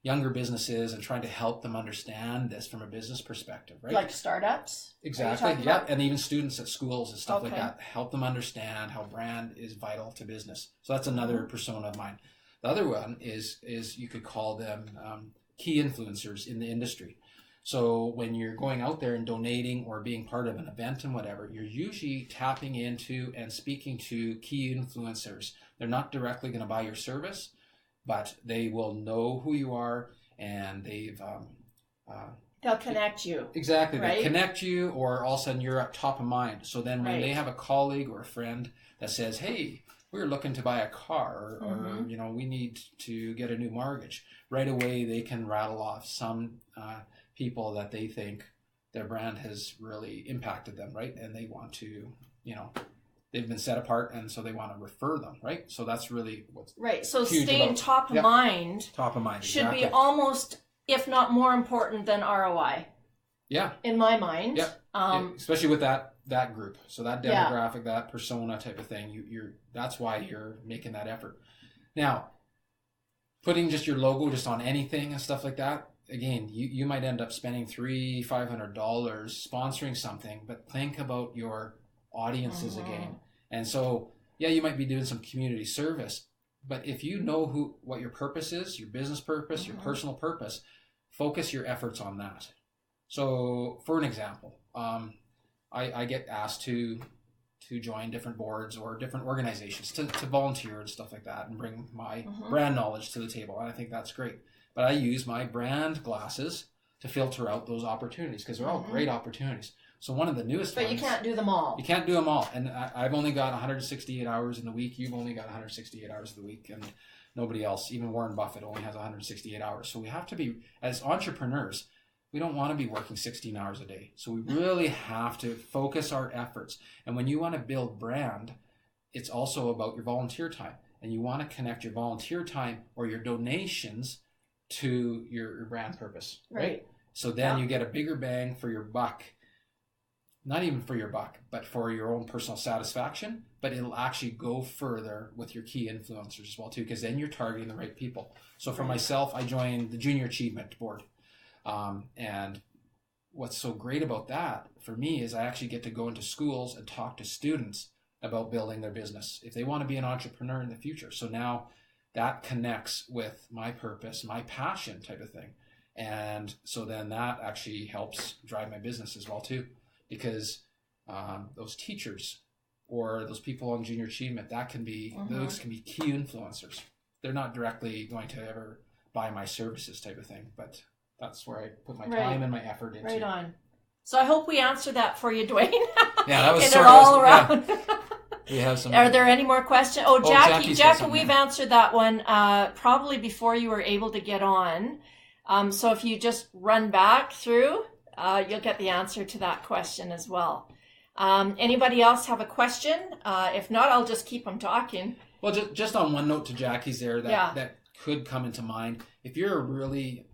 younger businesses and trying to help them understand this from a business perspective, right? Like startups? Exactly, yeah. And even students at schools and stuff like that. Help them understand how brand is vital to business. So that's another persona of mine. The other one is you could call them key influencers in the industry. So when you're going out there and donating or being part of an event and whatever, you're usually tapping into and speaking to key influencers. They're not directly going to buy your service, but they will know who you are, and they'll connect you. Exactly. Right? They connect you, or all of a sudden you're up top of mind. So then when they have a colleague or a friend that says, hey, we're looking to buy a car, or we need to get a new mortgage, right away they can rattle off some people that they think their brand has really impacted them, right? And they want to, they've been set apart, and so they want to refer them, right? So that's really what's right. So staying top of mind should be almost, if not more important than ROI. Yeah. In my mind. Yeah. Especially with that group. So that demographic, that persona type of thing, that's why you're making that effort. Now, putting just your logo just on anything and stuff like that, again, you might end up spending $300-$500 sponsoring something, but think about your audiences again. And so, you might be doing some community service, but if you know what your purpose is, your business purpose, your personal purpose, focus your efforts on that. So, for an example, I get asked to to join different boards or different organizations to volunteer and stuff like that and bring my brand knowledge to the table. And I think that's great. But I use my brand glasses to filter out those opportunities because they're all great opportunities. So one of the newest ones... But you can't do them all. You can't do them all. And I've only got 168 hours in the week. You've only got 168 hours in the week. And nobody else, even Warren Buffett, only has 168 hours. So we have to be, as entrepreneurs, we don't want to be working 16 hours a day. So we really have to focus our efforts. And when you want to build brand, it's also about your volunteer time. And you want to connect your volunteer time or your donations to your brand purpose. Right? So then you get a bigger bang for your buck. Not even for your buck, but for your own personal satisfaction. But it'll actually go further with your key influencers as well, too, because then you're targeting the right people. So for myself, I joined the Junior Achievement Board. And what's so great about that for me is I actually get to go into schools and talk to students about building their business if they want to be an entrepreneur in the future. So now that connects with my purpose, my passion type of thing. And so then that actually helps drive my business as well, too. Because those teachers or those people on Junior Achievement, those can be key influencers. They're not directly going to ever buy my services type of thing, but that's where I put my time and my effort into. Right on. So I hope we answered that for you, Dwayne. Yeah, that was sort of all around. Yeah. We have some. Are there any more questions? Oh, Jackie, we've answered that one probably before you were able to get on. So if you just run back through, you'll get the answer to that question as well. Anybody else have a question? If not, I'll just keep them talking. Well, just on one note to Jackie's there that could come into mind. If you're a really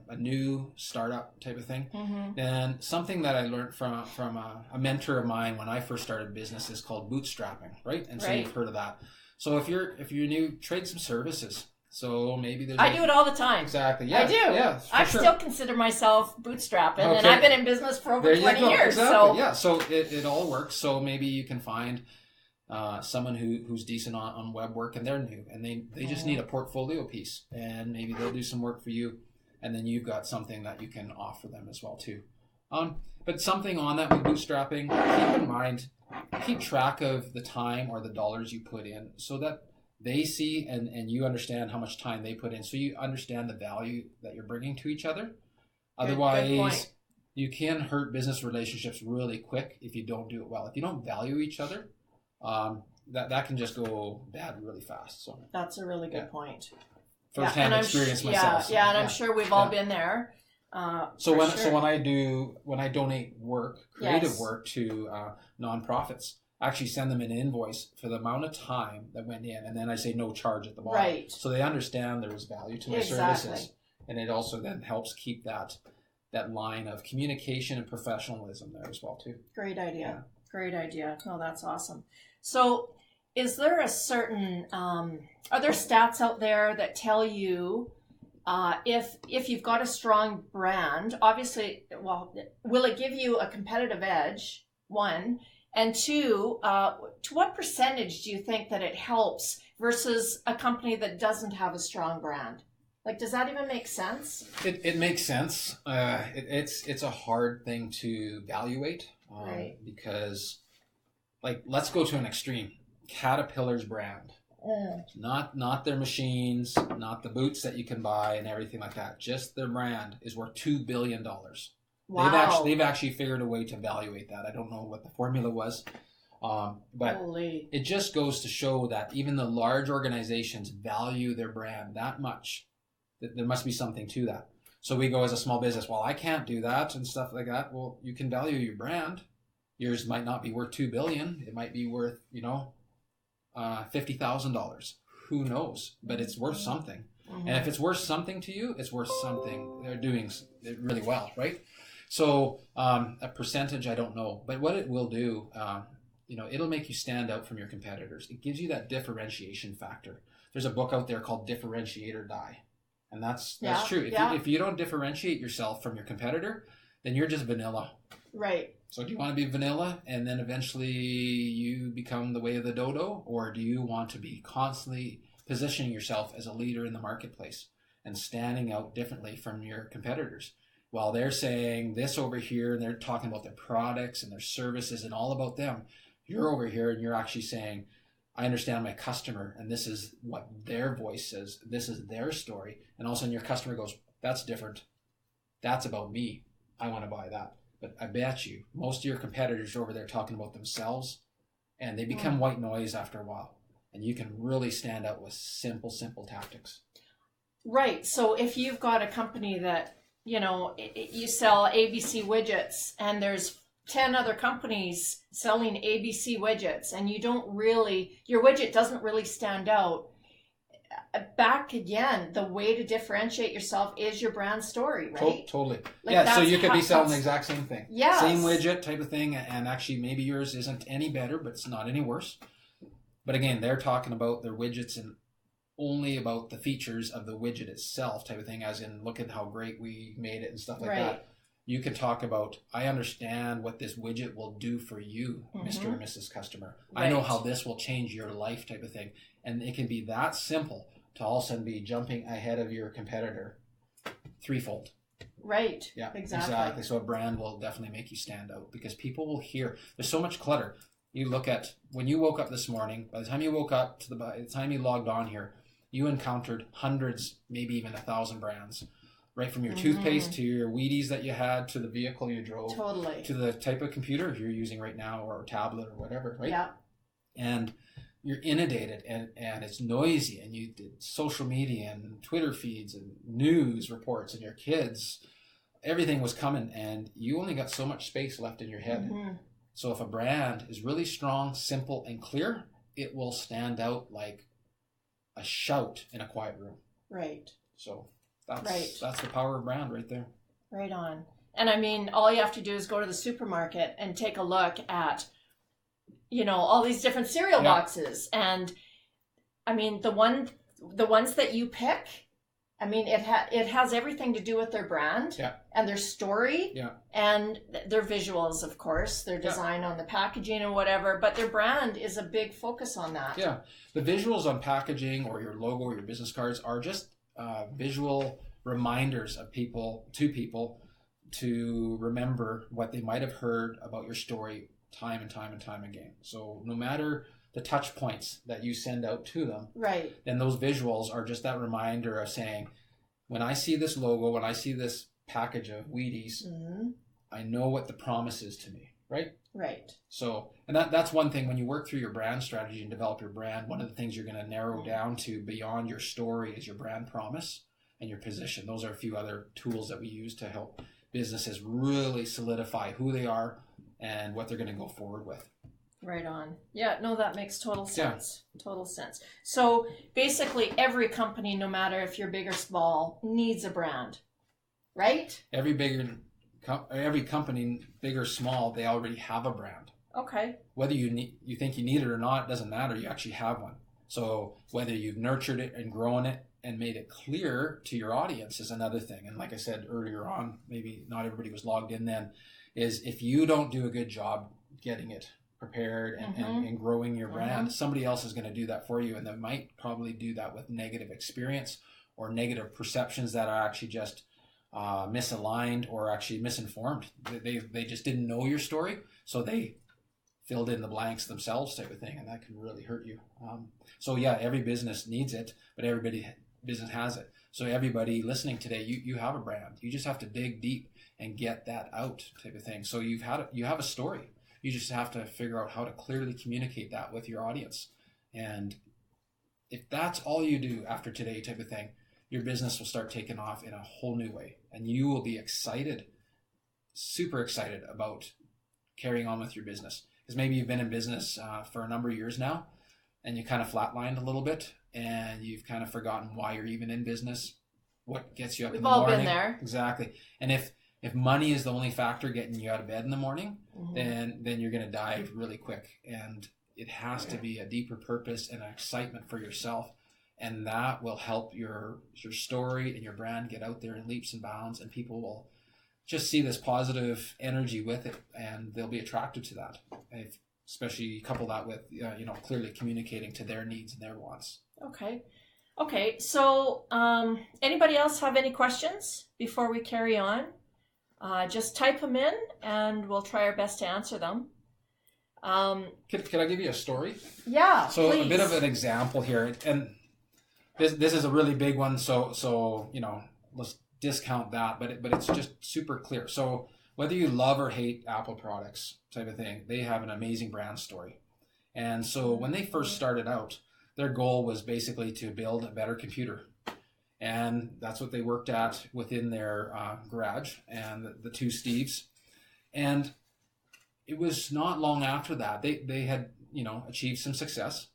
a new startup type of thing, then something that I learned from a mentor of mine when I first started business is called bootstrapping, right? And so you've heard of that. So if you're new, trade some services. So maybe there's... I do it all the time. Exactly. Yeah. I do. Yeah, I still consider myself bootstrapping, and I've been in business for over 20 years. Exactly. So yeah, so it all works. So maybe you can find someone who's decent on web work, and they're new, and they just need a portfolio piece, and maybe they'll do some work for you, and then you've got something that you can offer them as well too. But something on that with bootstrapping, keep in mind, keep track of the time or the dollars you put in, so that they see and you understand how much time they put in, so you understand the value that you're bringing to each other. Otherwise, you can hurt business relationships really quick if you don't do it well. If you don't value each other, that can just go bad really fast. So that's a really good point. First-hand experience myself. And I'm sure we've all been there. So when I donate work, creative work to nonprofits, I actually send them an invoice for the amount of time that went in, and then I say no charge at the bottom. Right. So they understand there is value to my services, and it also then helps keep that line of communication and professionalism there as well too. Great idea. Yeah. Great idea. No, that's awesome. So is there a certain, are there stats out there that tell you if you've got a strong brand, obviously, well, will it give you a competitive edge, one? And two, to what percentage do you think that it helps versus a company that doesn't have a strong brand? Like, does that even make sense? It makes sense. It's a hard thing to evaluate because, like, let's go to an extreme. Caterpillar's brand, not their machines, not the boots that you can buy and everything like that. Just their brand is worth $2 billion. Wow. They've actually figured a way to evaluate that. I don't know what the formula was, but it just goes to show that even the large organizations value their brand that much. That there must be something to that. So we go as a small business, well, I can't do that and stuff like that. Well, you can value your brand. Yours might not be worth $2 billion. It might be worth, $50,000. Who knows? But it's worth something. And if it's worth something to you, it's worth something. They're doing it really well, right? So a percentage, I don't know. But what it will do, it'll make you stand out from your competitors. It gives you that differentiation factor. There's a book out there called Differentiate or Die. And that's true. If you don't differentiate yourself from your competitor, then you're just vanilla. Right. So do you want to be vanilla and then eventually you become the way of the dodo? Or do you want to be constantly positioning yourself as a leader in the marketplace and standing out differently from your competitors? While they're saying this over here and they're talking about their products and their services and all about them, You're over here and you're actually saying, I understand my customer, and this is what their voice says. This is their story. And all of a sudden your customer goes, that's different. That's about me. I want to buy that. But I bet you most of your competitors are over there talking about themselves, and they become white noise after a while. And you can really stand out with simple tactics. Right. So if you've got a company that, you sell ABC widgets, and there's 10 other companies selling ABC widgets, and your widget doesn't really stand out. Back again, the way to differentiate yourself is your brand story, right? Totally. So you could be selling the exact same thing. Yes. Same widget type of thing, and actually maybe yours isn't any better, but it's not any worse. But again, they're talking about their widgets and only about the features of the widget itself type of thing, as in, look at how great we made it and stuff like that. You can talk about, I understand what this widget will do for you, Mr. or Mrs. Customer. Right. I know how this will change your life type of thing. And it can be that simple to all of a sudden be jumping ahead of your competitor threefold. Right. Yeah, exactly. So a brand will definitely make you stand out, because people will hear. There's so much clutter. You look at when you woke up this morning, by the time you woke up by the time you logged on here, you encountered hundreds, maybe even 1,000 brands, right from your toothpaste to your Wheaties that you had, to the vehicle you drove, to the type of computer you're using right now, or tablet or whatever, right? Yeah. And you're inundated, and it's noisy, and you did social media and Twitter feeds and news reports, and your kids, everything was coming, and you only got so much space left in your head. So if a brand is really strong, simple, and clear, it will stand out like a shout in a quiet room. Right. So that's the power of brand right there. Right on. And I mean, all you have to do is go to the supermarket and take a look at, all these different cereal boxes. And I mean, the ones that you pick, I mean, it has everything to do with their brand and their story and their visuals, of course, their design on the packaging and whatever, but their brand is a big focus on that. Yeah. The visuals on packaging or your logo or your business cards are just visual reminders of people to remember what they might have heard about your story time and time again. So no matter the touch points that you send out to them, right, then those visuals are just that reminder of saying, when I see this logo, when I see this package of Wheaties, I know what the promise is to me, right? Right. So, and that's one thing when you work through your brand strategy and develop your brand, one of the things you're going to narrow down to beyond your story is your brand promise and your position. Those are a few other tools that we use to help businesses really solidify who they are and what they're going to go forward with. Right on. Yeah, no, that makes total sense. Yeah. Total sense. So basically every company, no matter if you're big or small, needs a brand, right? Every company, big or small, they already have a brand. Okay. Whether you think you need it or not, doesn't matter. You actually have one. So whether you've nurtured it and grown it and made it clear to your audience is another thing. And like I said earlier on, maybe not everybody was logged in then, is if you don't do a good job getting it prepared and growing your brand, somebody else is going to do that for you. And they might probably do that with negative experience or negative perceptions that are actually just misaligned or actually misinformed. They just didn't know your story, so they filled in the blanks themselves type of thing, and that can really hurt you. So yeah, every business needs it, but business has it. So everybody listening today, you have a brand. You just have to dig deep and get that out type of thing. So you have a story. You just have to figure out how to clearly communicate that with your audience. And if that's all you do after today type of thing, your business will start taking off in a whole new way. And you will be excited, super excited about carrying on with your business. Because maybe you've been in business for a number of years now, and you kind of flatlined a little bit, and you've kind of forgotten why you're even in business, what gets you up in the morning. We've all been there. Exactly. And if money is the only factor getting you out of bed in the morning, then you're going to die really quick. And it has to be a deeper purpose and an excitement for yourself. And that will help your story and your brand get out there in leaps and bounds, and people will just see this positive energy with it, and they'll be attracted to that. Especially couple that with, clearly communicating to their needs and their wants. Okay. So anybody else have any questions before we carry on? Just type them in and we'll try our best to answer them. Could I give you a story? Yeah, So please. a bit of an example here, and this is a really big one. So let's discount that, but it's just super clear. So whether you love or hate Apple products, type of thing, they have an amazing brand story. And so when they first started out, their goal was basically to build a better computer. And that's what they worked at within their garage, and the two Steves. And it was not long after that they had achieved some success.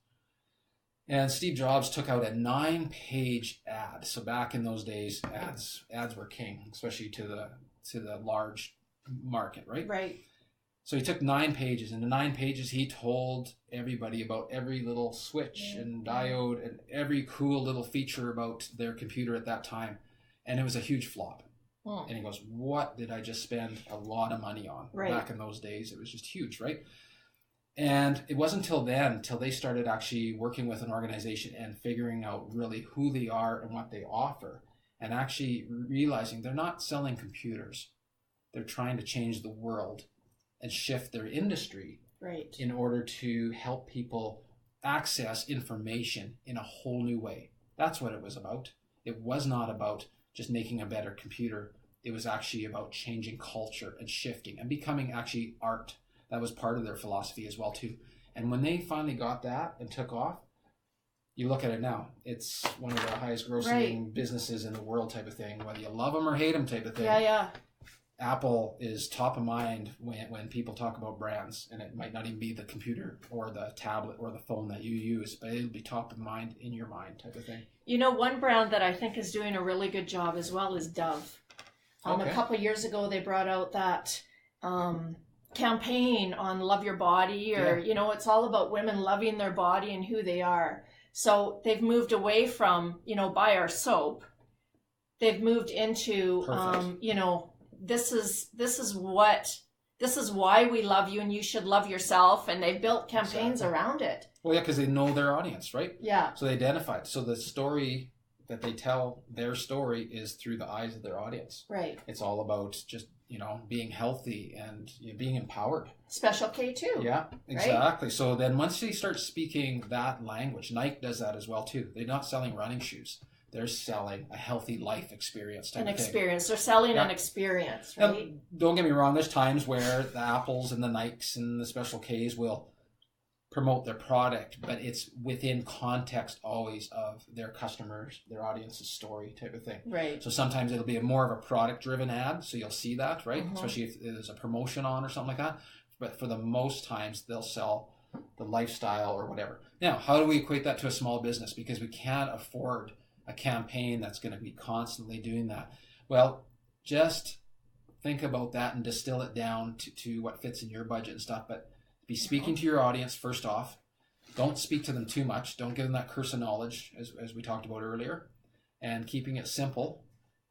And Steve Jobs took out a 9-page ad. So back in those days, ads were king, especially to the large market, right? Right. So he took 9 pages. In the 9 pages, he told everybody about every little switch and diode and every cool little feature about their computer at that time. And it was a huge flop. And he goes, what did I just spend a lot of money on? Right. Back in those days, it was just huge, right? And it wasn't until they started actually working with an organization and figuring out really who they are and what they offer, and actually realizing they're not selling computers. They're trying to change the world and shift their industry in order to help people access information in a whole new way. That's what it was about. It was not about just making a better computer. It was actually about changing culture and shifting and becoming actually art. That was part of their philosophy as well too. And when they finally got that and took off, you look at it now, it's one of the highest grossing businesses in the world type of thing, whether you love them or hate them type of thing. Yeah. Apple is top of mind when people talk about brands, and it might not even be the computer or the tablet or the phone that you use, but it'll be top of mind in your mind type of thing. One brand that I think is doing a really good job as well is Dove. A couple of years ago, they brought out that campaign on Love Your Body, or, it's all about women loving their body and who they are. So they've moved away from, buy our soap. They've moved into, this is why we love you and you should love yourself. And they've built campaigns around it. Well, yeah, because they know their audience, right? Yeah. So they identified. So the story that they tell, their story, is through the eyes of their audience. Right. It's all about just, being healthy and being empowered. Special K too. Yeah, exactly. Right? So then once they start speaking that language, Nike does that as well too. They're not selling running shoes. They're selling a healthy life experience type of thing. They're selling an experience, right? Now, don't get me wrong. There's times where the Apples and the Nikes and the Special Ks will promote their product, but it's within context always of their customers, their audience's story type of thing. Right. So sometimes it'll be more of a product-driven ad, so you'll see that, right? Mm-hmm. Especially if there's a promotion on or something like that. But for the most times, they'll sell the lifestyle or whatever. Now, how do we equate that to a small business? Because we can't afford a campaign that's going to be constantly doing that. Well, just think about that and distill it down to what fits in your budget and stuff. But be speaking to your audience first off. Don't speak to them too much. Don't give them that curse of knowledge, as we talked about earlier, and keeping it simple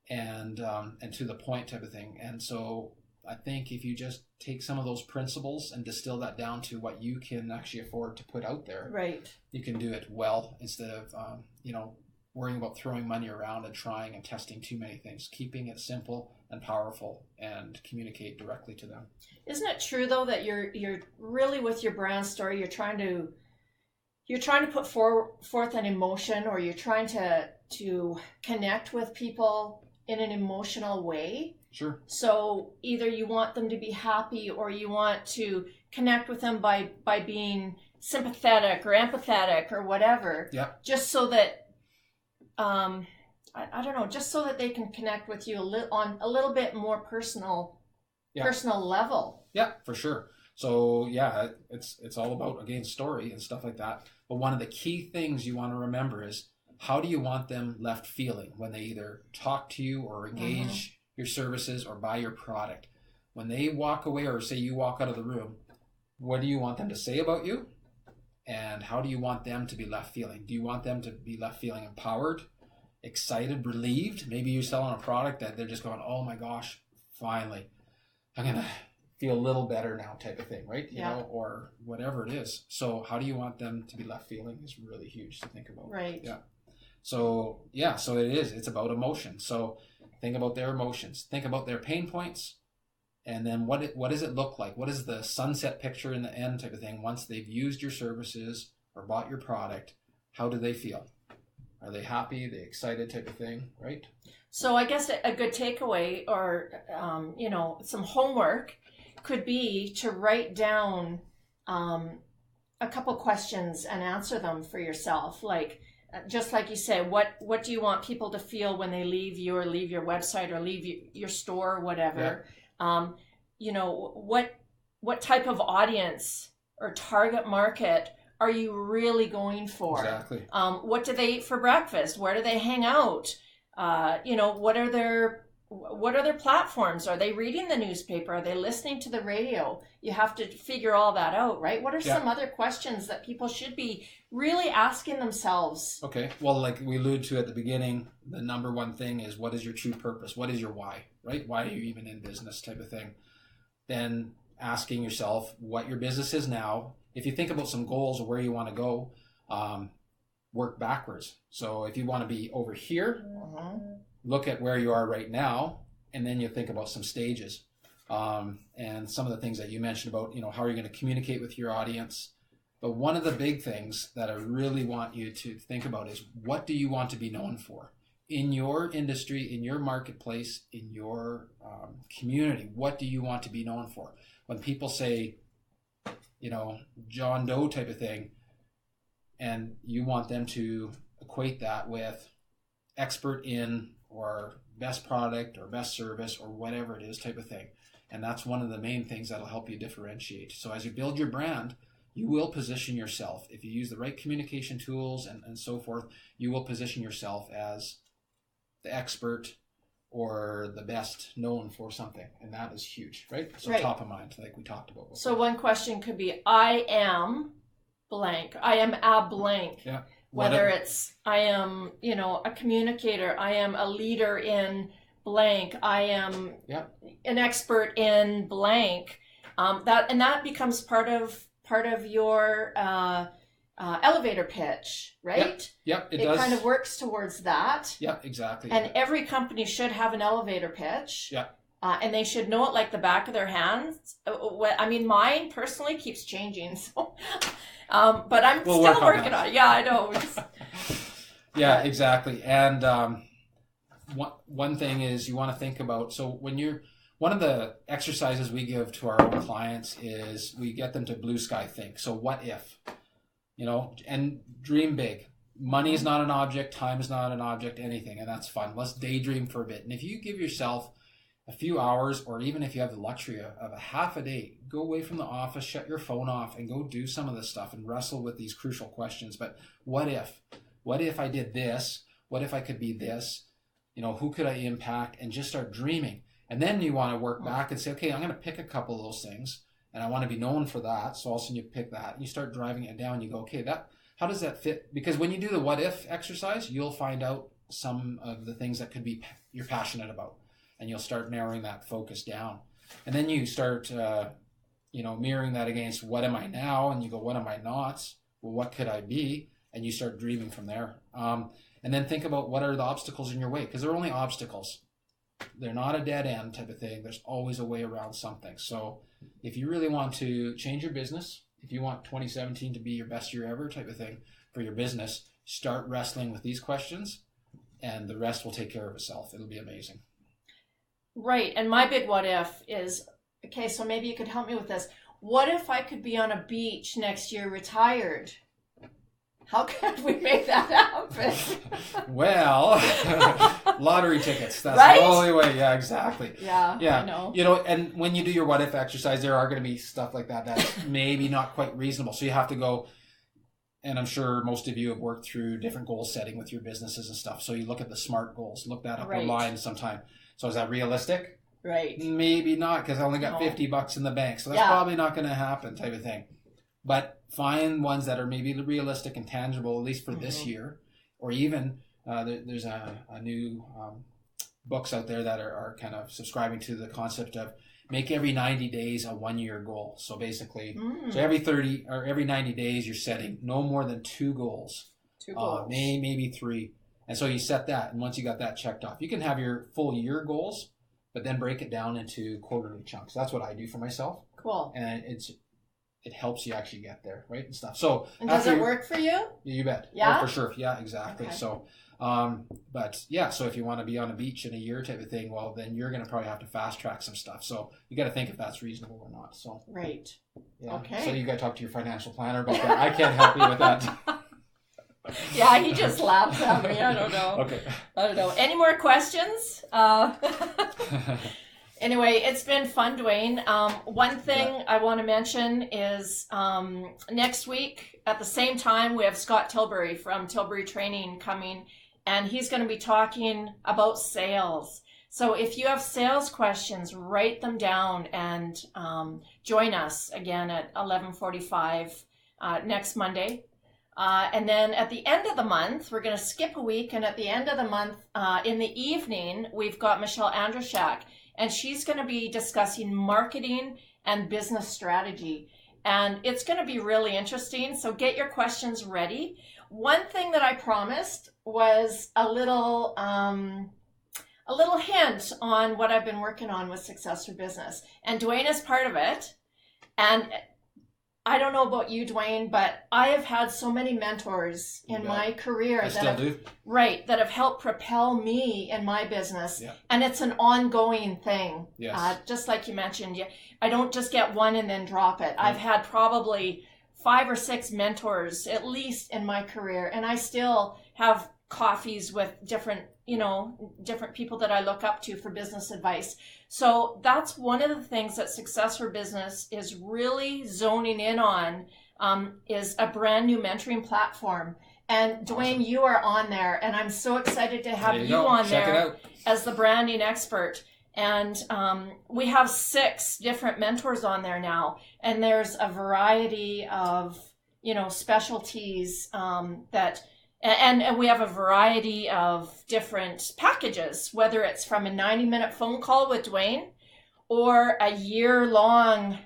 and to the point type of thing. And so I think if you just take some of those principles and distill that down to what you can actually afford to put out there, right, you can do it well instead of worrying about throwing money around and trying and testing too many things. Keeping it simple and powerful and communicate directly to them. Isn't it true though that you're really, with your brand story, you're trying to put forth an emotion, or you're trying to connect with people in an emotional way? Sure. So either you want them to be happy, or you want to connect with them by being sympathetic or empathetic or whatever. Yeah. Just so that I don't know, just so that they can connect with you on a little bit more personal level. Yeah, for sure. So yeah, it's all about, again, story and stuff like that. But one of the key things you want to remember is, how do you want them left feeling when they either talk to you or engage your services or buy your product? When they walk away, or say you walk out of the room, what do you want them to say about you? And how do you want them to be left feeling? Do you want them to be left feeling empowered, excited, relieved? Maybe you're selling a product that they're just going, oh my gosh, finally, I'm going to feel a little better now type of thing, right? You know, or whatever it is. So how do you want them to be left feeling is really huge to think about. Right. Yeah. So it is. It's about emotion. So think about their emotions. Think about their pain points. And then what does it look like? What is the sunset picture in the end type of thing? Once they've used your services or bought your product, how do they feel? Are they happy? Are they excited type of thing, right? So I guess a good takeaway or, some homework could be to write down a couple questions and answer them for yourself. Like, just like you say, what do you want people to feel when they leave you or leave your website or leave your store or whatever? Yeah. What type of audience or target market are you really going for? Exactly. What do they eat for breakfast? Where do they hang out? What are their platforms? Are they reading the newspaper? Are they listening to the radio? You have to figure all that out, right? What are some other questions that people should be really asking themselves? Okay. Well, like we alluded to at the beginning, the number one thing is, what is your true purpose? What is your why, right? Why are you even in business type of thing? Then asking yourself what your business is now. If you think about some goals of where you want to go, work backwards. So if you want to be over here, look at where you are right now, and then you think about some stages. And some of the things that you mentioned about, how are you going to communicate with your audience? But one of the big things that I really want you to think about is, what do you want to be known for? In your industry, in your marketplace, in your community, what do you want to be known for? When people say, John Doe type of thing, and you want them to equate that with expert in or best product or best service or whatever it is type of thing. And that's one of the main things that'll help you differentiate. So as you build your brand, you will position yourself. If you use the right communication tools and so forth, you will position yourself as the expert or the best known for something. And that is huge, right? So right. Top of mind, like we talked about before. So one question could be, I am blank. I am a blank. Yeah. Whether it's, I am, a communicator, I am a leader in blank, I am an expert in blank. That becomes part of your elevator pitch, right? Yep, it does. It kind of works towards that. Yeah, exactly. And every company should have an elevator pitch. Yeah. And they should know it like the back of their hands. Mine personally keeps changing. So, but I'm still working on it. Yeah, I know. Yeah, exactly. And one thing is you want to think about, so one of the exercises we give to our own clients is we get them to blue sky think. So what if, and dream big. Money is not an object, time is not an object, anything, and that's fun. Let's daydream for a bit. And if you give yourself a few hours, or even if you have the luxury of a half a day, go away from the office, shut your phone off, and go do some of this stuff and wrestle with these crucial questions. But what if? What if I did this? What if I could be this? Who could I impact? And just start dreaming. And then you want to work back and say, okay, I'm going to pick a couple of those things, and I want to be known for that. So all of a sudden you pick that, and you start driving it down. You go, okay, how does that fit? Because when you do the what if exercise, you'll find out some of the things that you're passionate about. And you'll start narrowing that focus down. And then you start, mirroring that against what am I now? And you go, what am I not? Well, what could I be? And you start dreaming from there. And then think about what are the obstacles in your way, because they're only obstacles. They're not a dead end type of thing. There's always a way around something. So if you really want to change your business, if you want 2017 to be your best year ever type of thing for your business, start wrestling with these questions, and the rest will take care of itself. It'll be amazing. Right. And my big what if is, okay, so maybe you could help me with this. What if I could be on a beach next year retired? How could we make that happen? Well, lottery tickets. That's right? The only way. Yeah, exactly. Yeah, I know. And when you do your what if exercise, there are going to be stuff like that that's maybe not quite reasonable. So you have to go, and I'm sure most of you have worked through different goal setting with your businesses and stuff. So you look at the SMART goals, look that up online sometime. So is that realistic? Right. Maybe not, because I only got $50 in the bank. So that's probably not going to happen type of thing. But find ones that are maybe realistic and tangible, at least for this year. Or even there's a new books out there that are kind of subscribing to the concept of make every 90 days a 1-year goal. So basically, so every 30 or every 90 days, you're setting no more than 2 goals. 2 goals. Maybe 3. And so you set that, and once you got that checked off, you can have your full year goals, but then break it down into quarterly chunks. That's what I do for myself. Cool. And it helps you actually get there, right, and stuff. So, and does it work for you? You bet. Yeah, for sure. Yeah, exactly. Okay. So, but yeah, so if you want to be on a beach in a year type of thing, well, then you're going to probably have to fast track some stuff. So you got to think if that's reasonable or not. So right. Yeah. Okay. So you got to talk to your financial planner about that. I can't help you with that. Yeah, he just laughs at me. I don't know. Okay. I don't know. Any more questions? Anyway, it's been fun, Dwayne. One thing I want to mention is next week at the same time, we have Scott Tilbury from Tilbury Training coming, and he's going to be talking about sales. So if you have sales questions, write them down and join us again at 11:45 next Monday. And then at the end of the month, we're going to skip a week. And at the end of the month, in the evening, we've got Michelle Andrushak. And she's going to be discussing marketing and business strategy. And it's going to be really interesting. So get your questions ready. One thing that I promised was a little hint on what I've been working on with Success for Business. And Dwayne is part of it. And I don't know about you, Dwayne, but I have had so many mentors in my career that have helped propel me in my business. Yeah. And it's an ongoing thing. Yes. Just like you mentioned, I don't just get one and then drop it. I've had probably 5 or 6 mentors, at least in my career. And I still have coffees with different people that I look up to for business advice. So that's one of the things that Success for Business is really zoning in on, is a brand new mentoring platform. And Dwayne, awesome. You are on there, and I'm so excited to have you on there as the branding expert. And we have 6 different mentors on there now, and there's a variety of specialties and we have a variety of different packages, whether it's from a 90-minute phone call with Dwayne or a year-long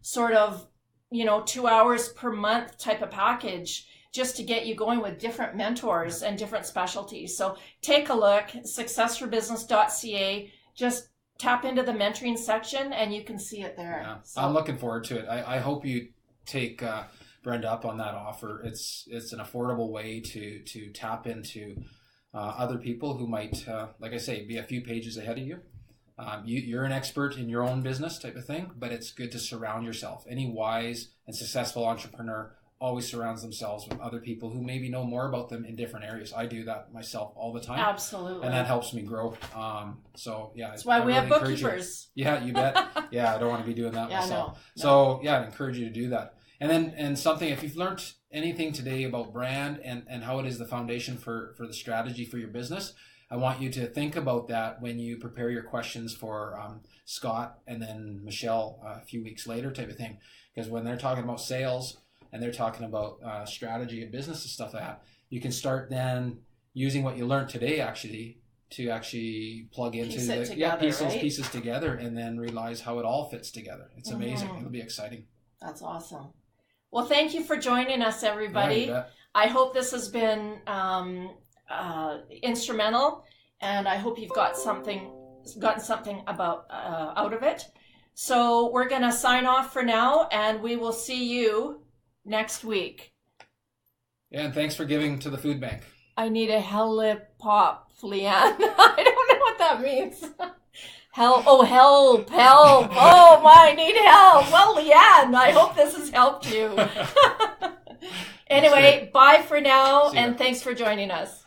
sort of 2 hours per month type of package, just to get you going with different mentors and different specialties. So take a look, successforbusiness.ca, just tap into the mentoring section and you can see it there. Yeah. So I'm looking forward to it. I hope you take Brenda up on that offer. It's an affordable way to tap into other people who might, like I say, be a few pages ahead of you. You're an expert in your own business type of thing, but it's good to surround yourself. Any wise and successful entrepreneur always surrounds themselves with other people who maybe know more about them in different areas. I do that myself all the time. Absolutely. And that helps me grow. So yeah. That's why we have bookkeepers. Yeah, you bet. Yeah, I don't want to be doing that myself. No. So yeah, I'd encourage you to do that. And something, if you've learned anything today about brand and how it is the foundation for the strategy for your business, I want you to think about that when you prepare your questions for Scott and then Michelle a few weeks later type of thing. Because when they're talking about sales and they're talking about strategy and business and stuff like that, you can start then using what you learned today to plug into piece those pieces together and then realize how it all fits together. It's amazing. It'll be exciting. That's awesome. Well, thank you for joining us, everybody. Yeah, I hope this has been instrumental, and I hope you've gotten something about out of it. So we're going to sign off for now, and we will see you next week. Yeah, and thanks for giving to the food bank. I need a helipop, Leanne. I don't know what that means. Help. Oh, help. Oh, I need help. Well, Leanne, I hope this has helped you. Anyway, bye for now, and thanks for joining us.